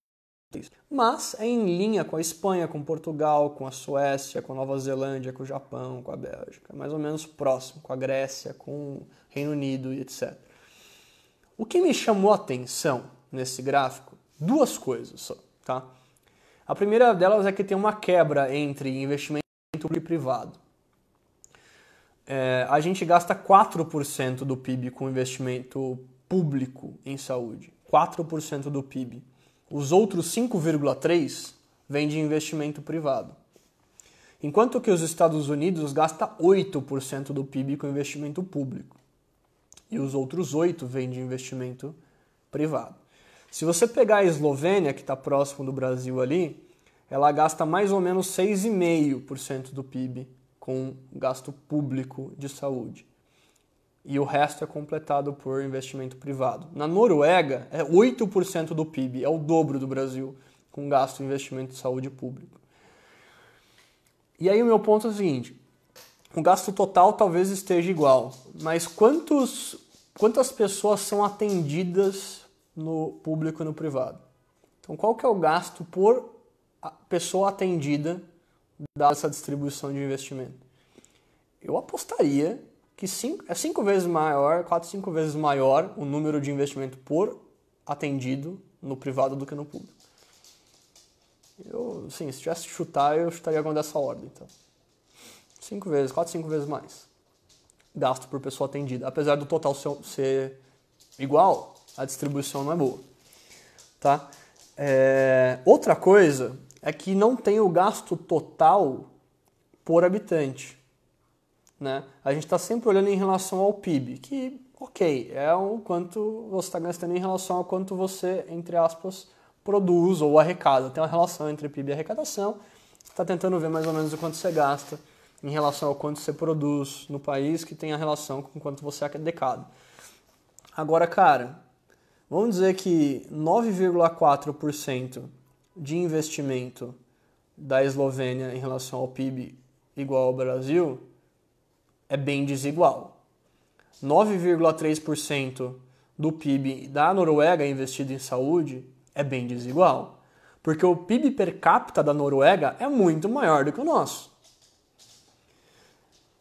Mas é em linha com a Espanha, com Portugal, com a Suécia, com a Nova Zelândia, com o Japão, com a Bélgica. É mais ou menos próximo, com a Grécia, com o Reino Unido e etc. O que me chamou a atenção nesse gráfico, duas coisas só, tá? A primeira delas é que tem uma quebra entre investimento público e privado. A gente gasta 4% do PIB com investimento público em saúde. 4% do PIB. Os outros 5,3% vêm de investimento privado. Enquanto que os Estados Unidos gastam 8% do PIB com investimento público. E os outros 8% vêm de investimento privado. Se você pegar a Eslovênia, que está próximo do Brasil ali, ela gasta mais ou menos 6,5% do PIB com gasto público de saúde. E o resto é completado por investimento privado. Na Noruega, é 8% do PIB, é o dobro do Brasil, com gasto em investimento de saúde público. E aí o meu ponto é o seguinte, o gasto total talvez esteja igual, mas quantas pessoas são atendidas no público e no privado? Então, qual que é o gasto por pessoa atendida dessa distribuição de investimento? Eu apostaria que é 5 vezes maior, 4, 5 vezes maior o número de investimento por atendido no privado do que no público. Se tivesse que chutar, eu chutaria alguma dessa ordem. Então. 5 vezes, 4, 5 vezes mais gasto por pessoa atendida. Apesar do total ser igual, a distribuição não é boa. Tá? Outra coisa é que não tem o gasto total por habitante. Né? A gente está sempre olhando em relação ao PIB, que, ok, é o quanto você está gastando em relação ao quanto você, entre aspas, produz ou arrecada. Tem uma relação entre PIB e arrecadação. Você está tentando ver mais ou menos o quanto você gasta em relação ao quanto você produz no país, que tem a relação com quanto você arrecada. Agora, cara, vamos dizer que 9,4% de investimento da Eslovênia em relação ao PIB igual ao Brasil é bem desigual. 9,3% do PIB da Noruega investido em saúde é bem desigual. Porque o PIB per capita da Noruega é muito maior do que o nosso.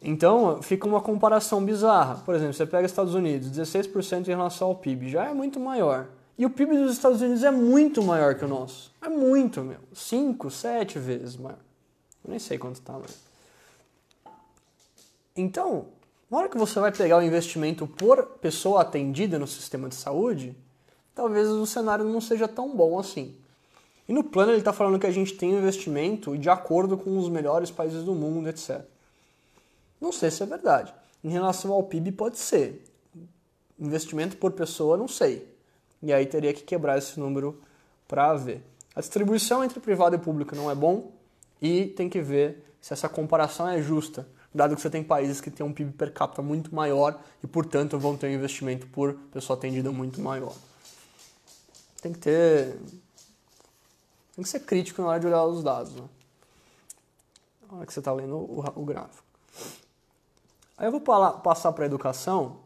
Então, fica uma comparação bizarra. Por exemplo, você pega os Estados Unidos, 16% em relação ao PIB, já é muito maior. E o PIB dos Estados Unidos é muito maior que o nosso. É muito, 5, 7 vezes maior. Eu nem sei quanto tá, mas... Então, na hora que você vai pegar o investimento por pessoa atendida no sistema de saúde, talvez o cenário não seja tão bom assim. E no plano ele está falando que a gente tem investimento de acordo com os melhores países do mundo, etc. Não sei se é verdade. Em relação ao PIB pode ser. Investimento por pessoa, não sei. E aí teria que quebrar esse número para ver. A distribuição entre privado e público não é bom e tem que ver se essa comparação é justa, dado que você tem países que têm um PIB per capita muito maior e, portanto, vão ter um investimento por pessoa atendida muito maior. Tem que ser crítico na hora de olhar os dados, né? Na hora que você está lendo o gráfico. Aí eu vou passar para a educação,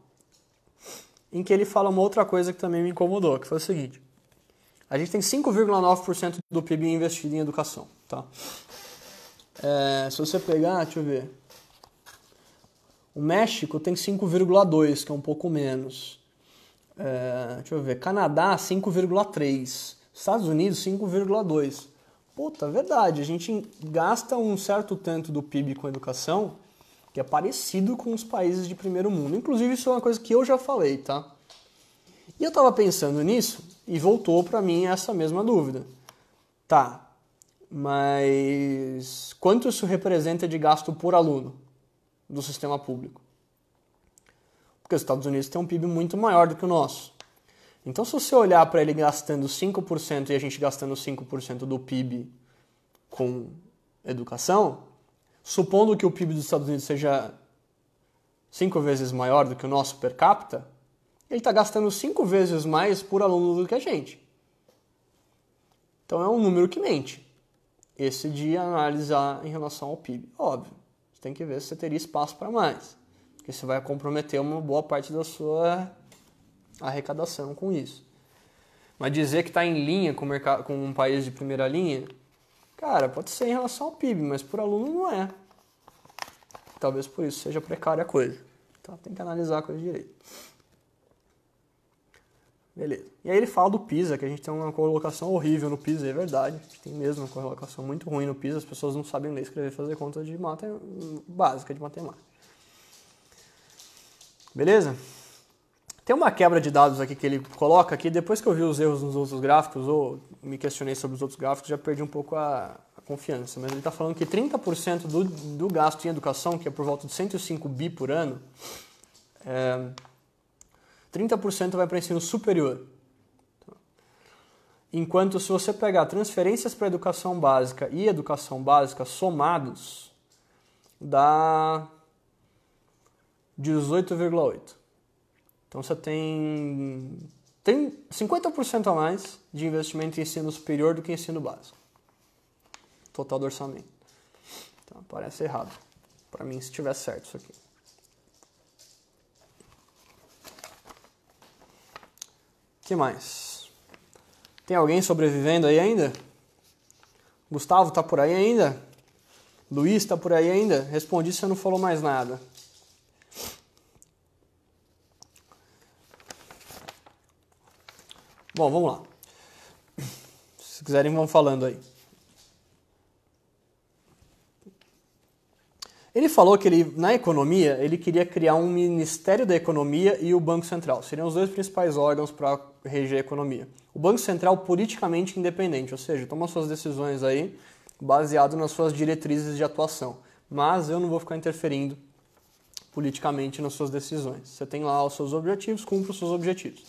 em que ele fala uma outra coisa que também me incomodou, que foi o seguinte. A gente tem 5,9% do PIB investido em educação, tá? Se você pegar, deixa eu ver. O México tem 5,2%, que é um pouco menos. Deixa eu ver. Canadá, 5,3%. Estados Unidos, 5,2%. Puta, verdade. A gente gasta um certo tanto do PIB com educação que é parecido com os países de primeiro mundo. Inclusive, isso é uma coisa que eu já falei, tá? E eu estava pensando nisso e voltou para mim essa mesma dúvida. Tá, mas quanto isso representa de gasto por aluno do sistema público? Porque os Estados Unidos têm um PIB muito maior do que o nosso. Então, se você olhar para ele gastando 5% e a gente gastando 5% do PIB com educação, supondo que o PIB dos Estados Unidos seja 5 vezes maior do que o nosso per capita, ele está gastando 5 vezes mais por aluno do que a gente. Então, é um número que mente. Esse de analisar em relação ao PIB. Óbvio, você tem que ver se você teria espaço para mais. Porque você vai comprometer uma boa parte da sua arrecadação com isso. Mas dizer que está em linha com um país de primeira linha, cara, pode ser em relação ao PIB, mas por aluno não é. Talvez por isso seja precária a coisa. Então tem que analisar a coisa direito. Beleza. E aí ele fala do PISA, que a gente tem uma colocação horrível no PISA, é verdade. A gente tem mesmo uma colocação muito ruim no PISA, as pessoas não sabem ler, escrever, fazer conta de básica de matemática. Beleza? Tem uma quebra de dados aqui que ele coloca aqui, depois que eu vi os erros nos outros gráficos, ou me questionei sobre os outros gráficos, já perdi um pouco a confiança. Mas ele está falando que 30% do gasto em educação, que é por volta de 105 bi por ano, 30% vai para ensino superior. Enquanto se você pegar transferências para educação básica e educação básica somados, dá 18,8%. Então você tem 50% a mais de investimento em ensino superior do que em ensino básico. Total do orçamento. Então parece errado. Para mim, se tiver certo isso aqui. O que mais? Tem alguém sobrevivendo aí ainda? Gustavo tá por aí ainda? Luiz tá por aí ainda? Respondi se você não falou mais nada. Bom, vamos lá. Se quiserem, vão falando aí. Ele falou que na economia, ele queria criar um Ministério da Economia e o Banco Central. Seriam os dois principais órgãos para reger a economia. O Banco Central politicamente independente, ou seja, toma suas decisões aí baseado nas suas diretrizes de atuação. Mas eu não vou ficar interferindo politicamente nas suas decisões. Você tem lá os seus objetivos, cumpre os seus objetivos.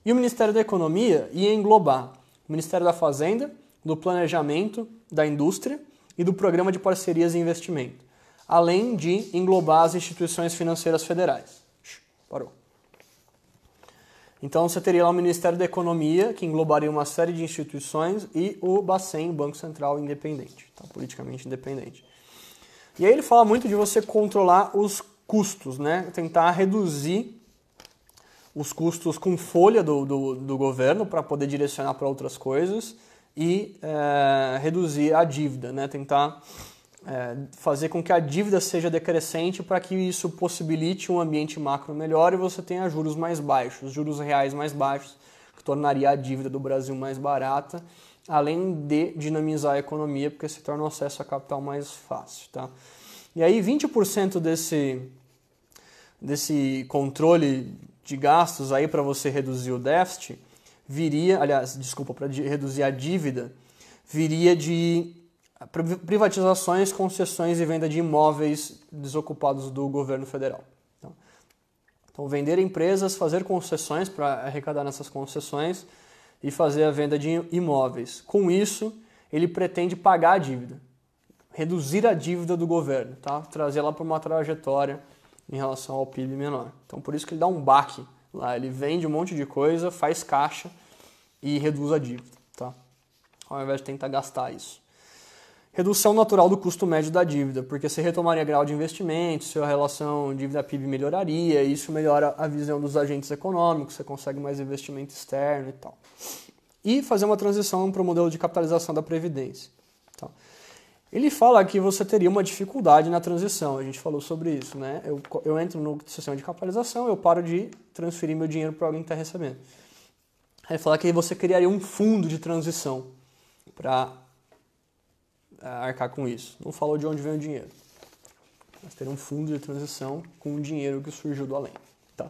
E o Ministério da Economia ia englobar o Ministério da Fazenda, do Planejamento, da Indústria e do Programa de Parcerias e Investimento, além de englobar as instituições financeiras federais. Parou. Então você teria lá o Ministério da Economia, que englobaria uma série de instituições, e o Bacen, o Banco Central independente, tá? Politicamente independente. E aí ele fala muito de você controlar os custos, né? Tentar reduzir os custos com folha do governo para poder direcionar para outras coisas e reduzir a dívida, né? Tentar fazer com que a dívida seja decrescente para que isso possibilite um ambiente macro melhor e você tenha juros mais baixos, juros reais mais baixos, que tornaria a dívida do Brasil mais barata, além de dinamizar a economia, porque se torna o acesso a capital mais fácil. Tá? E aí 20% desse controle de gastos aí para você reduzir o déficit para reduzir a dívida, viria de privatizações, concessões e venda de imóveis desocupados do governo federal. Então, vender empresas, fazer concessões para arrecadar nessas concessões e fazer a venda de imóveis. Com isso, ele pretende pagar a dívida, reduzir a dívida do governo, tá? Trazer ela para uma trajetória em relação ao PIB menor. Então, por isso que ele dá um baque lá. Ele vende um monte de coisa, faz caixa e reduz a dívida, tá? Ao invés de tentar gastar isso. Redução natural do custo médio da dívida, porque você retomaria grau de investimento, sua relação dívida-PIB melhoraria, e isso melhora a visão dos agentes econômicos, você consegue mais investimento externo e tal. E fazer uma transição para o modelo de capitalização da Previdência. Tá? Ele fala que você teria uma dificuldade na transição, a gente falou sobre isso, né? Eu entro no sistema de capitalização, eu paro de transferir meu dinheiro para alguém que está recebendo. Ele fala que você criaria um fundo de transição para arcar com isso. Não falou de onde vem o dinheiro. Mas teria um fundo de transição com o dinheiro que surgiu do além. Tá?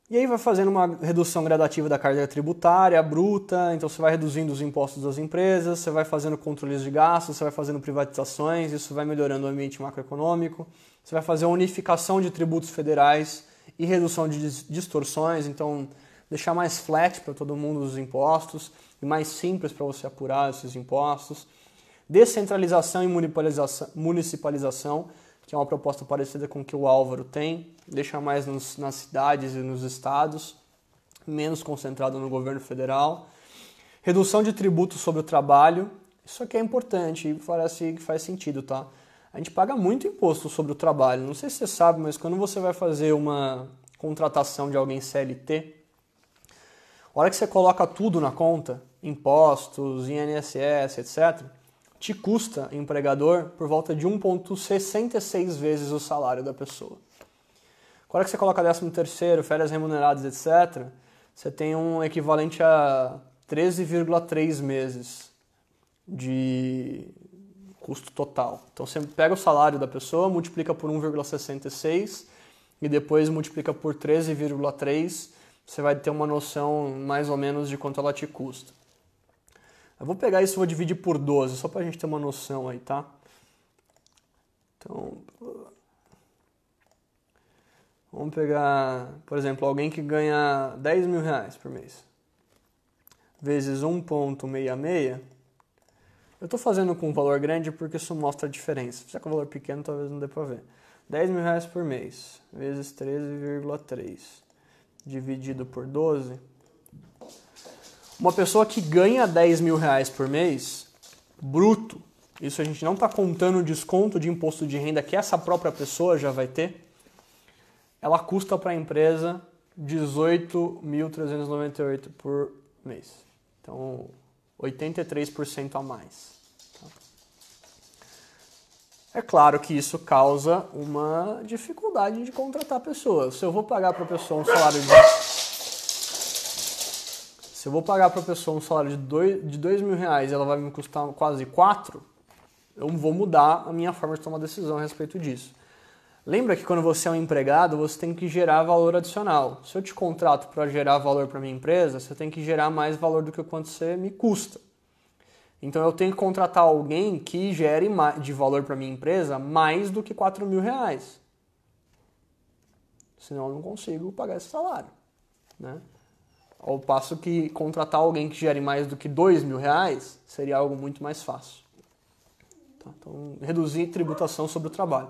E aí vai fazendo uma redução gradativa da carga tributária bruta, então você vai reduzindo os impostos das empresas, você vai fazendo controles de gastos, você vai fazendo privatizações, isso vai melhorando o ambiente macroeconômico, você vai fazer a unificação de tributos federais e redução de distorções, então deixar mais flat para todo mundo os impostos e mais simples para você apurar esses impostos. Descentralização e municipalização, que é uma proposta parecida com o que o Álvaro tem, deixar mais nas cidades e nos estados, menos concentrado no governo federal. Redução de tributos sobre o trabalho, isso aqui é importante e parece que faz sentido, tá? A gente paga muito imposto sobre o trabalho, não sei se você sabe, mas quando você vai fazer uma contratação de alguém CLT, a hora que você coloca tudo na conta, impostos, INSS, etc., te custa, empregador, por volta de 1,66 vezes o salário da pessoa. Agora que você coloca 13º, férias remuneradas, etc., você tem um equivalente a 13,3 meses de custo total. Então você pega o salário da pessoa, multiplica por 1,66 e depois multiplica por 13,3, você vai ter uma noção mais ou menos de quanto ela te custa. Eu vou pegar isso e vou dividir por 12, só pra gente ter uma noção aí, tá? Então, vamos pegar, por exemplo, alguém que ganha 10 mil reais por mês, vezes 1,66. Eu tô fazendo com um valor grande porque isso mostra a diferença. Se é com valor pequeno, talvez não dê pra ver. 10 mil reais por mês, vezes 13,3, dividido por 12... Uma pessoa que ganha 10 mil reais por mês, bruto, isso a gente não está contando o desconto de imposto de renda que essa própria pessoa já vai ter, ela custa para a empresa 18.398 por mês. Então, 83% a mais. É claro que isso causa uma dificuldade de contratar pessoas. Se eu vou pagar para a pessoa um salário de... Se eu vou pagar para a pessoa um salário de 2 mil reais e ela vai me custar quase 4, eu vou mudar a minha forma de tomar decisão a respeito disso. Lembra que quando você é um empregado, você tem que gerar valor adicional. Se eu te contrato para gerar valor para minha empresa, você tem que gerar mais valor do que o quanto você me custa. Então eu tenho que contratar alguém que gere de valor para minha empresa mais do que 4 mil reais. Senão eu não consigo pagar esse salário, né? Ao passo que contratar alguém que gere mais do que 2 mil reais seria algo muito mais fácil. Tá? Então, reduzir tributação sobre o trabalho.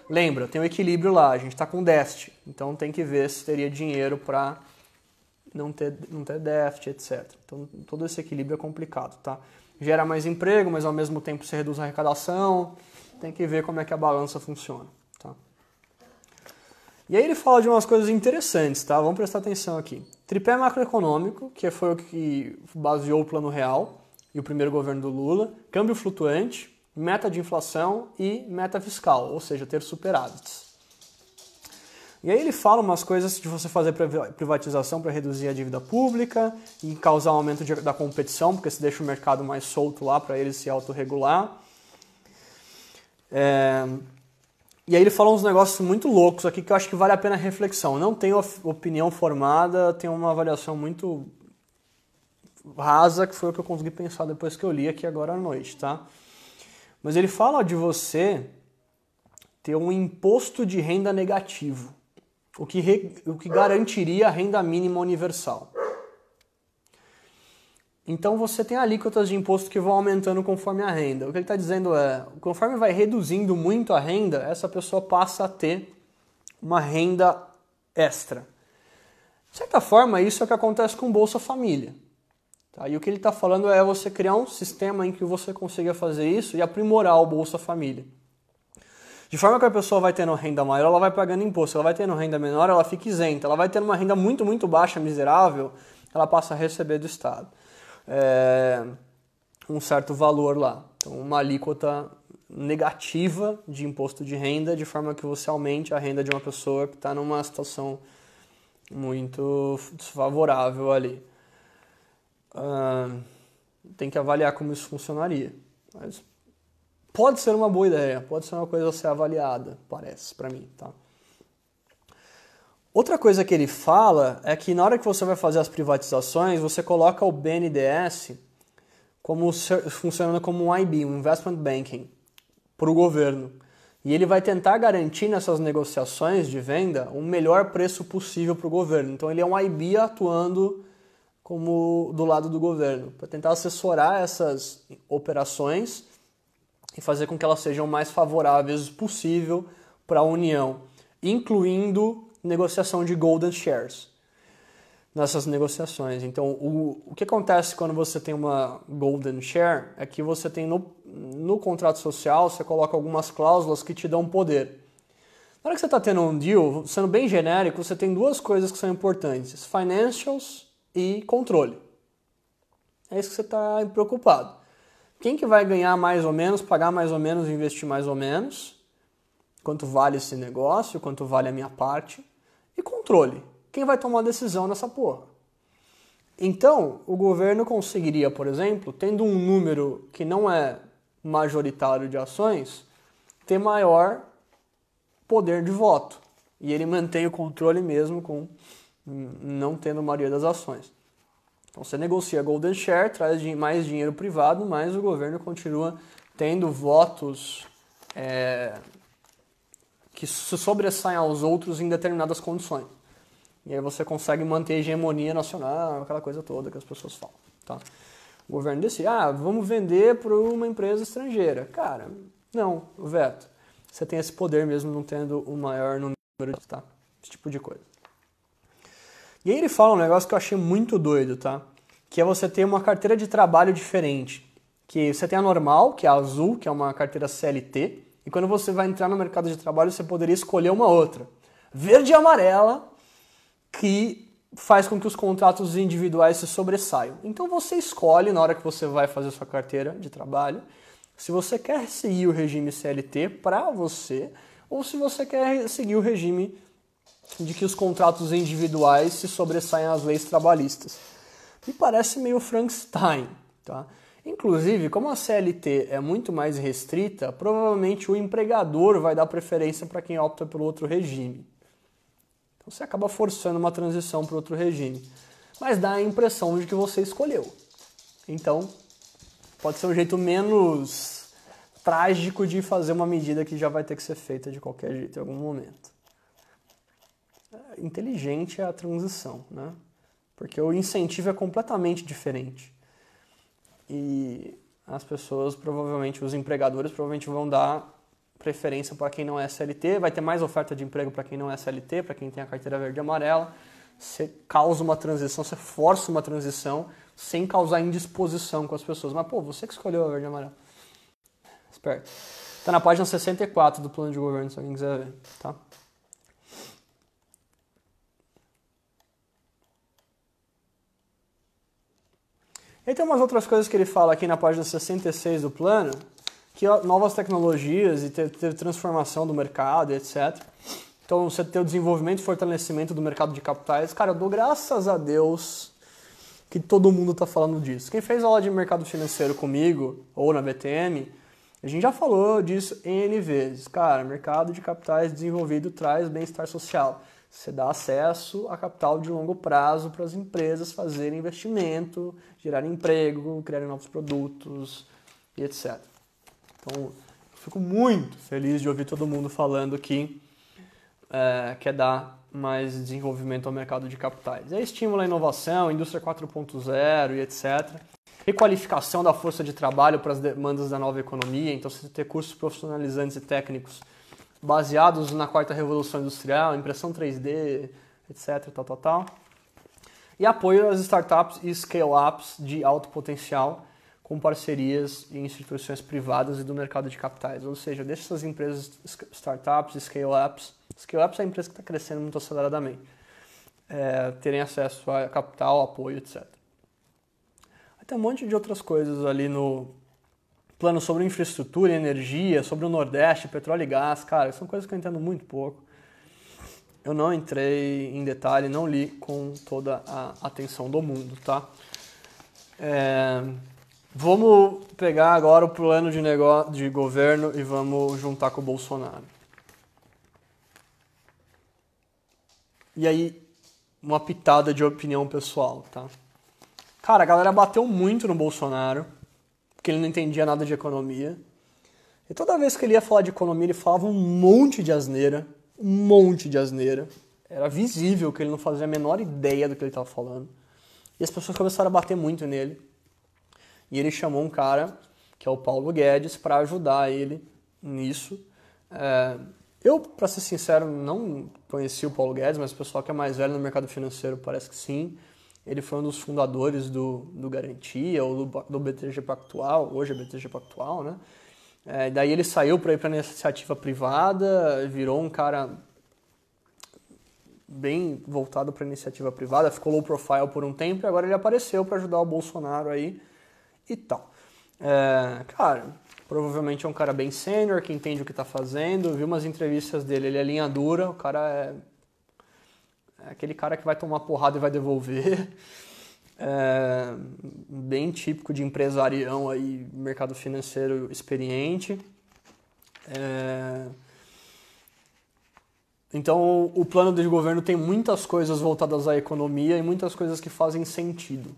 Lembra, tem um equilíbrio lá, a gente está com déficit, então tem que ver se teria dinheiro para não ter déficit, etc. Então, todo esse equilíbrio é complicado. Tá? Gera mais emprego, mas ao mesmo tempo você reduz a arrecadação, tem que ver como é que a balança funciona. Tá? E aí ele fala de umas coisas interessantes, tá? Vamos prestar atenção aqui. Tripé macroeconômico, que foi o que baseou o Plano Real e o primeiro governo do Lula, câmbio flutuante, meta de inflação e meta fiscal, ou seja, ter superávites. E aí ele fala umas coisas de você fazer privatização para reduzir a dívida pública e causar um aumento da competição, porque se deixa o mercado mais solto lá para ele se autorregular. E aí ele fala uns negócios muito loucos aqui que eu acho que vale a pena reflexão. Não tenho opinião formada, tenho uma avaliação muito rasa, que foi o que eu consegui pensar depois que eu li aqui agora à noite, tá? Mas ele fala de você ter um imposto de renda negativo, o que garantiria a renda mínima universal. Então você tem alíquotas de imposto que vão aumentando conforme a renda. O que ele está dizendo é, conforme vai reduzindo muito a renda, essa pessoa passa a ter uma renda extra. De certa forma, isso é o que acontece com o Bolsa Família. Tá? E o que ele está falando é você criar um sistema em que você consiga fazer isso e aprimorar o Bolsa Família. De forma que a pessoa vai tendo renda maior, ela vai pagando imposto. Ela vai tendo renda menor, ela fica isenta. Ela vai tendo uma renda muito, muito baixa, miserável, ela passa a receber do Estado um certo valor lá. Então, uma alíquota negativa de imposto de renda, de forma que você aumente a renda de uma pessoa que está numa situação muito desfavorável ali. Tem que avaliar como isso funcionaria. Mas pode ser uma boa ideia, pode ser uma coisa a ser avaliada, parece, para mim. Tá? Outra coisa que ele fala é que na hora que você vai fazer as privatizações, você coloca o BNDES como funcionando como um IB, um Investment Banking, para o governo. E ele vai tentar garantir nessas negociações de venda um melhor preço possível para o governo. Então ele é um IB atuando como do lado do governo, para tentar assessorar essas operações e fazer com que elas sejam o mais favoráveis possível para a União, incluindo negociação de golden shares nessas negociações. Então, o que acontece quando você tem uma golden share é que você tem no contrato social, você coloca algumas cláusulas que te dão poder. Na hora que você está tendo um deal, sendo bem genérico, você tem duas coisas que são importantes: financials e controle. É isso que você está preocupado. Quem que vai ganhar mais ou menos, pagar mais ou menos, investir mais ou menos? Quanto vale esse negócio? Quanto vale a minha parte? E controle. Quem vai tomar a decisão nessa porra? Então, o governo conseguiria, por exemplo, tendo um número que não é majoritário de ações, ter maior poder de voto. E ele mantém o controle mesmo com não tendo a maioria das ações. Então você negocia Golden Share, traz mais dinheiro privado, mas o governo continua tendo votos que se sobressaem aos outros em determinadas condições. E aí você consegue manter a hegemonia nacional, aquela coisa toda que as pessoas falam. Tá? O governo decide, vamos vender para uma empresa estrangeira. Cara, não, o veto. Você tem esse poder mesmo não tendo o maior número de, tá? Esse tipo de coisa. E aí ele fala um negócio que eu achei muito doido, tá? Que é você ter uma carteira de trabalho diferente. Que você tem a normal, que é a azul, que é uma carteira CLT, e quando você vai entrar no mercado de trabalho, você poderia escolher uma outra. Verde e amarela, que faz com que os contratos individuais se sobressaiam. Então você escolhe, na hora que você vai fazer sua carteira de trabalho, se você quer seguir o regime CLT para você, ou se você quer seguir o regime de que os contratos individuais se sobressaem às leis trabalhistas. Me parece meio Frankenstein, tá? Inclusive, como a CLT é muito mais restrita, provavelmente o empregador vai dar preferência para quem opta pelo outro regime. Então você acaba forçando uma transição para outro regime. Mas dá a impressão de que você escolheu. Então, pode ser um jeito menos trágico de fazer uma medida que já vai ter que ser feita de qualquer jeito em algum momento. Inteligente é a transição, né? Porque o incentivo é completamente diferente. E as pessoas, provavelmente, os empregadores provavelmente vão dar preferência para quem não é CLT, vai ter mais oferta de emprego para quem não é CLT, para quem tem a carteira verde e amarela. Você causa uma transição, você força uma transição sem causar indisposição com as pessoas. Mas, pô, você que escolheu a verde e amarela. Esperto. Está na página 64 do plano de governo, se alguém quiser ver, tá? E tem umas outras coisas que ele fala aqui na página 66 do plano, que novas tecnologias e ter transformação do mercado, etc. Então, você ter o desenvolvimento e fortalecimento do mercado de capitais. Cara, eu dou graças a Deus que todo mundo está falando disso. Quem fez aula de mercado financeiro comigo, ou na BTM, a gente já falou disso N vezes. Cara, mercado de capitais desenvolvido traz bem-estar social. Você dá acesso a capital de longo prazo para as empresas fazerem investimento, gerarem emprego, criarem novos produtos e etc. Então, eu fico muito feliz de ouvir todo mundo falando que quer dar mais desenvolvimento ao mercado de capitais. É estímulo à inovação, indústria 4.0 e etc. Requalificação da força de trabalho para as demandas da nova economia. Então, você ter cursos profissionalizantes e técnicos baseados na quarta revolução industrial, impressão 3D, etc. Tal. E apoio às startups e scale-ups de alto potencial com parcerias em instituições privadas e do mercado de capitais. Ou seja, deixa essas empresas, startups, scale-ups é a empresa que está crescendo muito aceleradamente, terem acesso a capital, apoio, etc. Tem um monte de outras coisas ali no plano sobre infraestrutura e energia, sobre o Nordeste, petróleo e gás. Cara, são coisas que eu entendo muito pouco. Eu não entrei em detalhe, não li com toda a atenção do mundo, tá? Vamos pegar agora o plano de negócio de governo e vamos juntar com o Bolsonaro. E aí, uma pitada de opinião pessoal, tá? Cara, a galera bateu muito no Bolsonaro, porque ele não entendia nada de economia. E toda vez que ele ia falar de economia, ele falava um monte de asneira. Um monte de asneira. Era visível que ele não fazia a menor ideia do que ele estava falando. E as pessoas começaram a bater muito nele. E ele chamou um cara, que é o Paulo Guedes, para ajudar ele nisso. Eu, para ser sincero, não conheci o Paulo Guedes, mas o pessoal que é mais velho no mercado financeiro parece que sim. Ele foi um dos fundadores do Garantia, ou do BTG Pactual, hoje é BTG Pactual, né? Daí ele saiu para ir para a iniciativa privada, virou um cara bem voltado para a iniciativa privada, ficou low profile por um tempo e agora ele apareceu para ajudar o Bolsonaro aí e tal. Cara, provavelmente é um cara bem sênior, que entende o que está fazendo, vi umas entrevistas dele, ele é linha dura, o cara é aquele cara que vai tomar porrada e vai devolver. Bem típico de empresarião aí, mercado financeiro experiente. Então o plano de governo tem muitas coisas voltadas à economia e muitas coisas que fazem sentido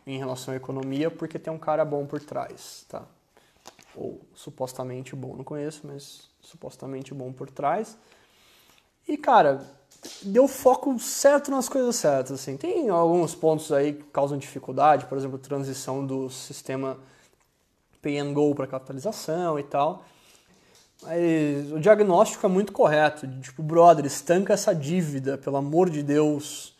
em relação à economia, porque tem um cara bom por trás, tá? Ou supostamente bom, não conheço, mas supostamente bom por trás. E, cara, deu foco certo nas coisas certas, assim. Tem alguns pontos aí que causam dificuldade, por exemplo, transição do sistema Pay and Go para capitalização e tal. Mas o diagnóstico é muito correto. Tipo, brother, estanca essa dívida, pelo amor de Deus.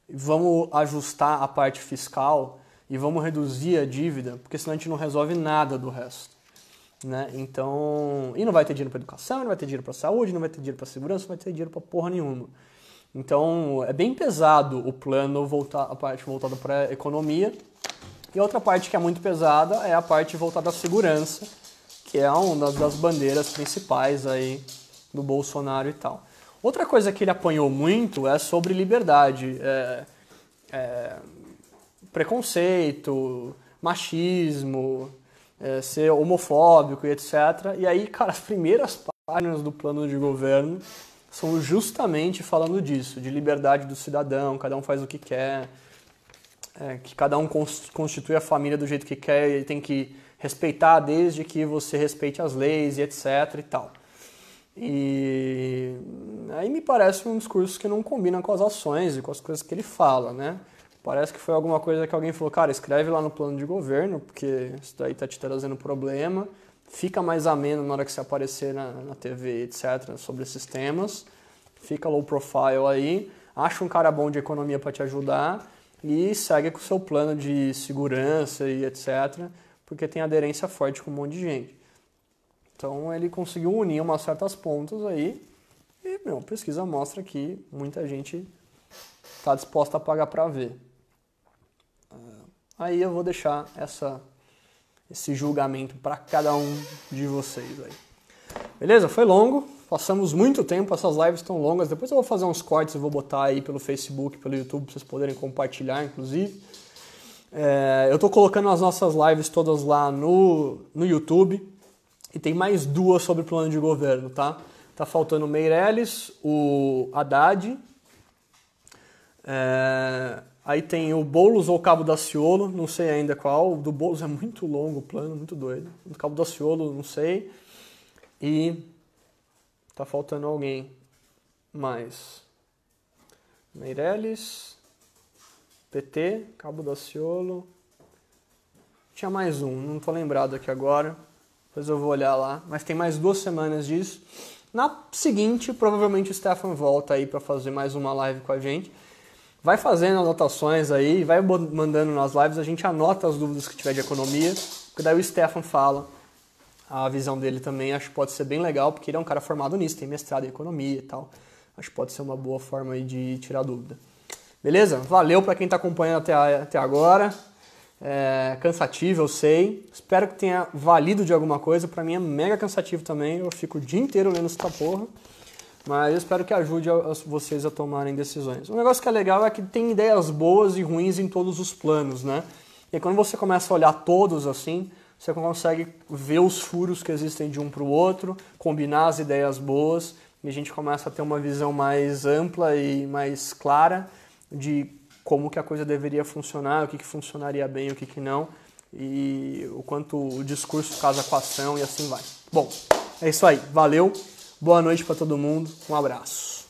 Vamos ajustar a parte fiscal e vamos reduzir a dívida, porque senão a gente não resolve nada do resto. Né? Então, e não vai ter dinheiro para educação, não vai ter dinheiro para saúde, não vai ter dinheiro para segurança, não vai ter dinheiro para porra nenhuma. Então, é bem pesado o plano a parte voltada para a economia. E outra parte que é muito pesada é a parte voltada à segurança, que é uma das bandeiras principais aí do Bolsonaro e tal. Outra coisa que ele apanhou muito é sobre liberdade, preconceito, machismo, ser homofóbico e etc. E aí, cara, as primeiras páginas do plano de governo são justamente falando disso, de liberdade do cidadão, cada um faz o que quer, que cada um constitui a família do jeito que quer e tem que respeitar desde que você respeite as leis e etc e tal. E aí me parece um discurso que não combina com as ações e com as coisas que ele fala, né? Parece que foi alguma coisa que alguém falou, cara, escreve lá no plano de governo, porque isso daí tá te trazendo problema, fica mais ameno na hora que você aparecer na TV, etc, sobre esses temas, fica low profile aí, acha um cara bom de economia para te ajudar e segue com o seu plano de segurança e etc, porque tem aderência forte com um monte de gente. Então ele conseguiu unir umas certas pontas aí e, pesquisa mostra que muita gente está disposta a pagar para ver. Aí eu vou deixar esse julgamento para cada um de vocês aí. Beleza? Foi longo, passamos muito tempo, essas lives estão longas. Depois eu vou fazer uns cortes e vou botar aí pelo Facebook, pelo YouTube, para vocês poderem compartilhar, inclusive. Eu estou colocando as nossas lives todas lá no YouTube. E tem mais duas sobre plano de governo, tá? Tá faltando o Meirelles, o Haddad. Aí tem o Boulos ou o Cabo Daciolo, não sei ainda qual. O do Boulos é muito longo o plano, muito doido. O do Cabo Daciolo, não sei. E tá faltando alguém mais. Meirelles, PT, Cabo Daciolo. Tinha mais um, não tô lembrado aqui agora. Depois eu vou olhar lá, mas tem mais 2 semanas disso. Na seguinte, provavelmente o Stefan volta aí para fazer mais uma live com a gente. Vai fazendo anotações aí, vai mandando nas lives, a gente anota as dúvidas que tiver de economia, porque daí o Stefan fala a visão dele também, acho que pode ser bem legal, porque ele é um cara formado nisso, tem mestrado em economia e tal. Acho que pode ser uma boa forma aí de tirar dúvida. Beleza? Valeu para quem está acompanhando até agora. Cansativo, eu sei. Espero que tenha valido de alguma coisa. Pra mim é mega cansativo também. Eu fico o dia inteiro lendo essa porra. Mas eu espero que ajude vocês a tomarem decisões. Um negócio que é legal é que tem ideias boas e ruins em todos os planos, né? E aí, quando você começa a olhar todos assim, você consegue ver os furos que existem de um pro outro, combinar as ideias boas e a gente começa a ter uma visão mais ampla e mais clara de como que a coisa deveria funcionar, o que funcionaria bem, o que não, e o quanto o discurso casa com a ação e assim vai. Bom, é isso aí. Valeu, boa noite para todo mundo, um abraço.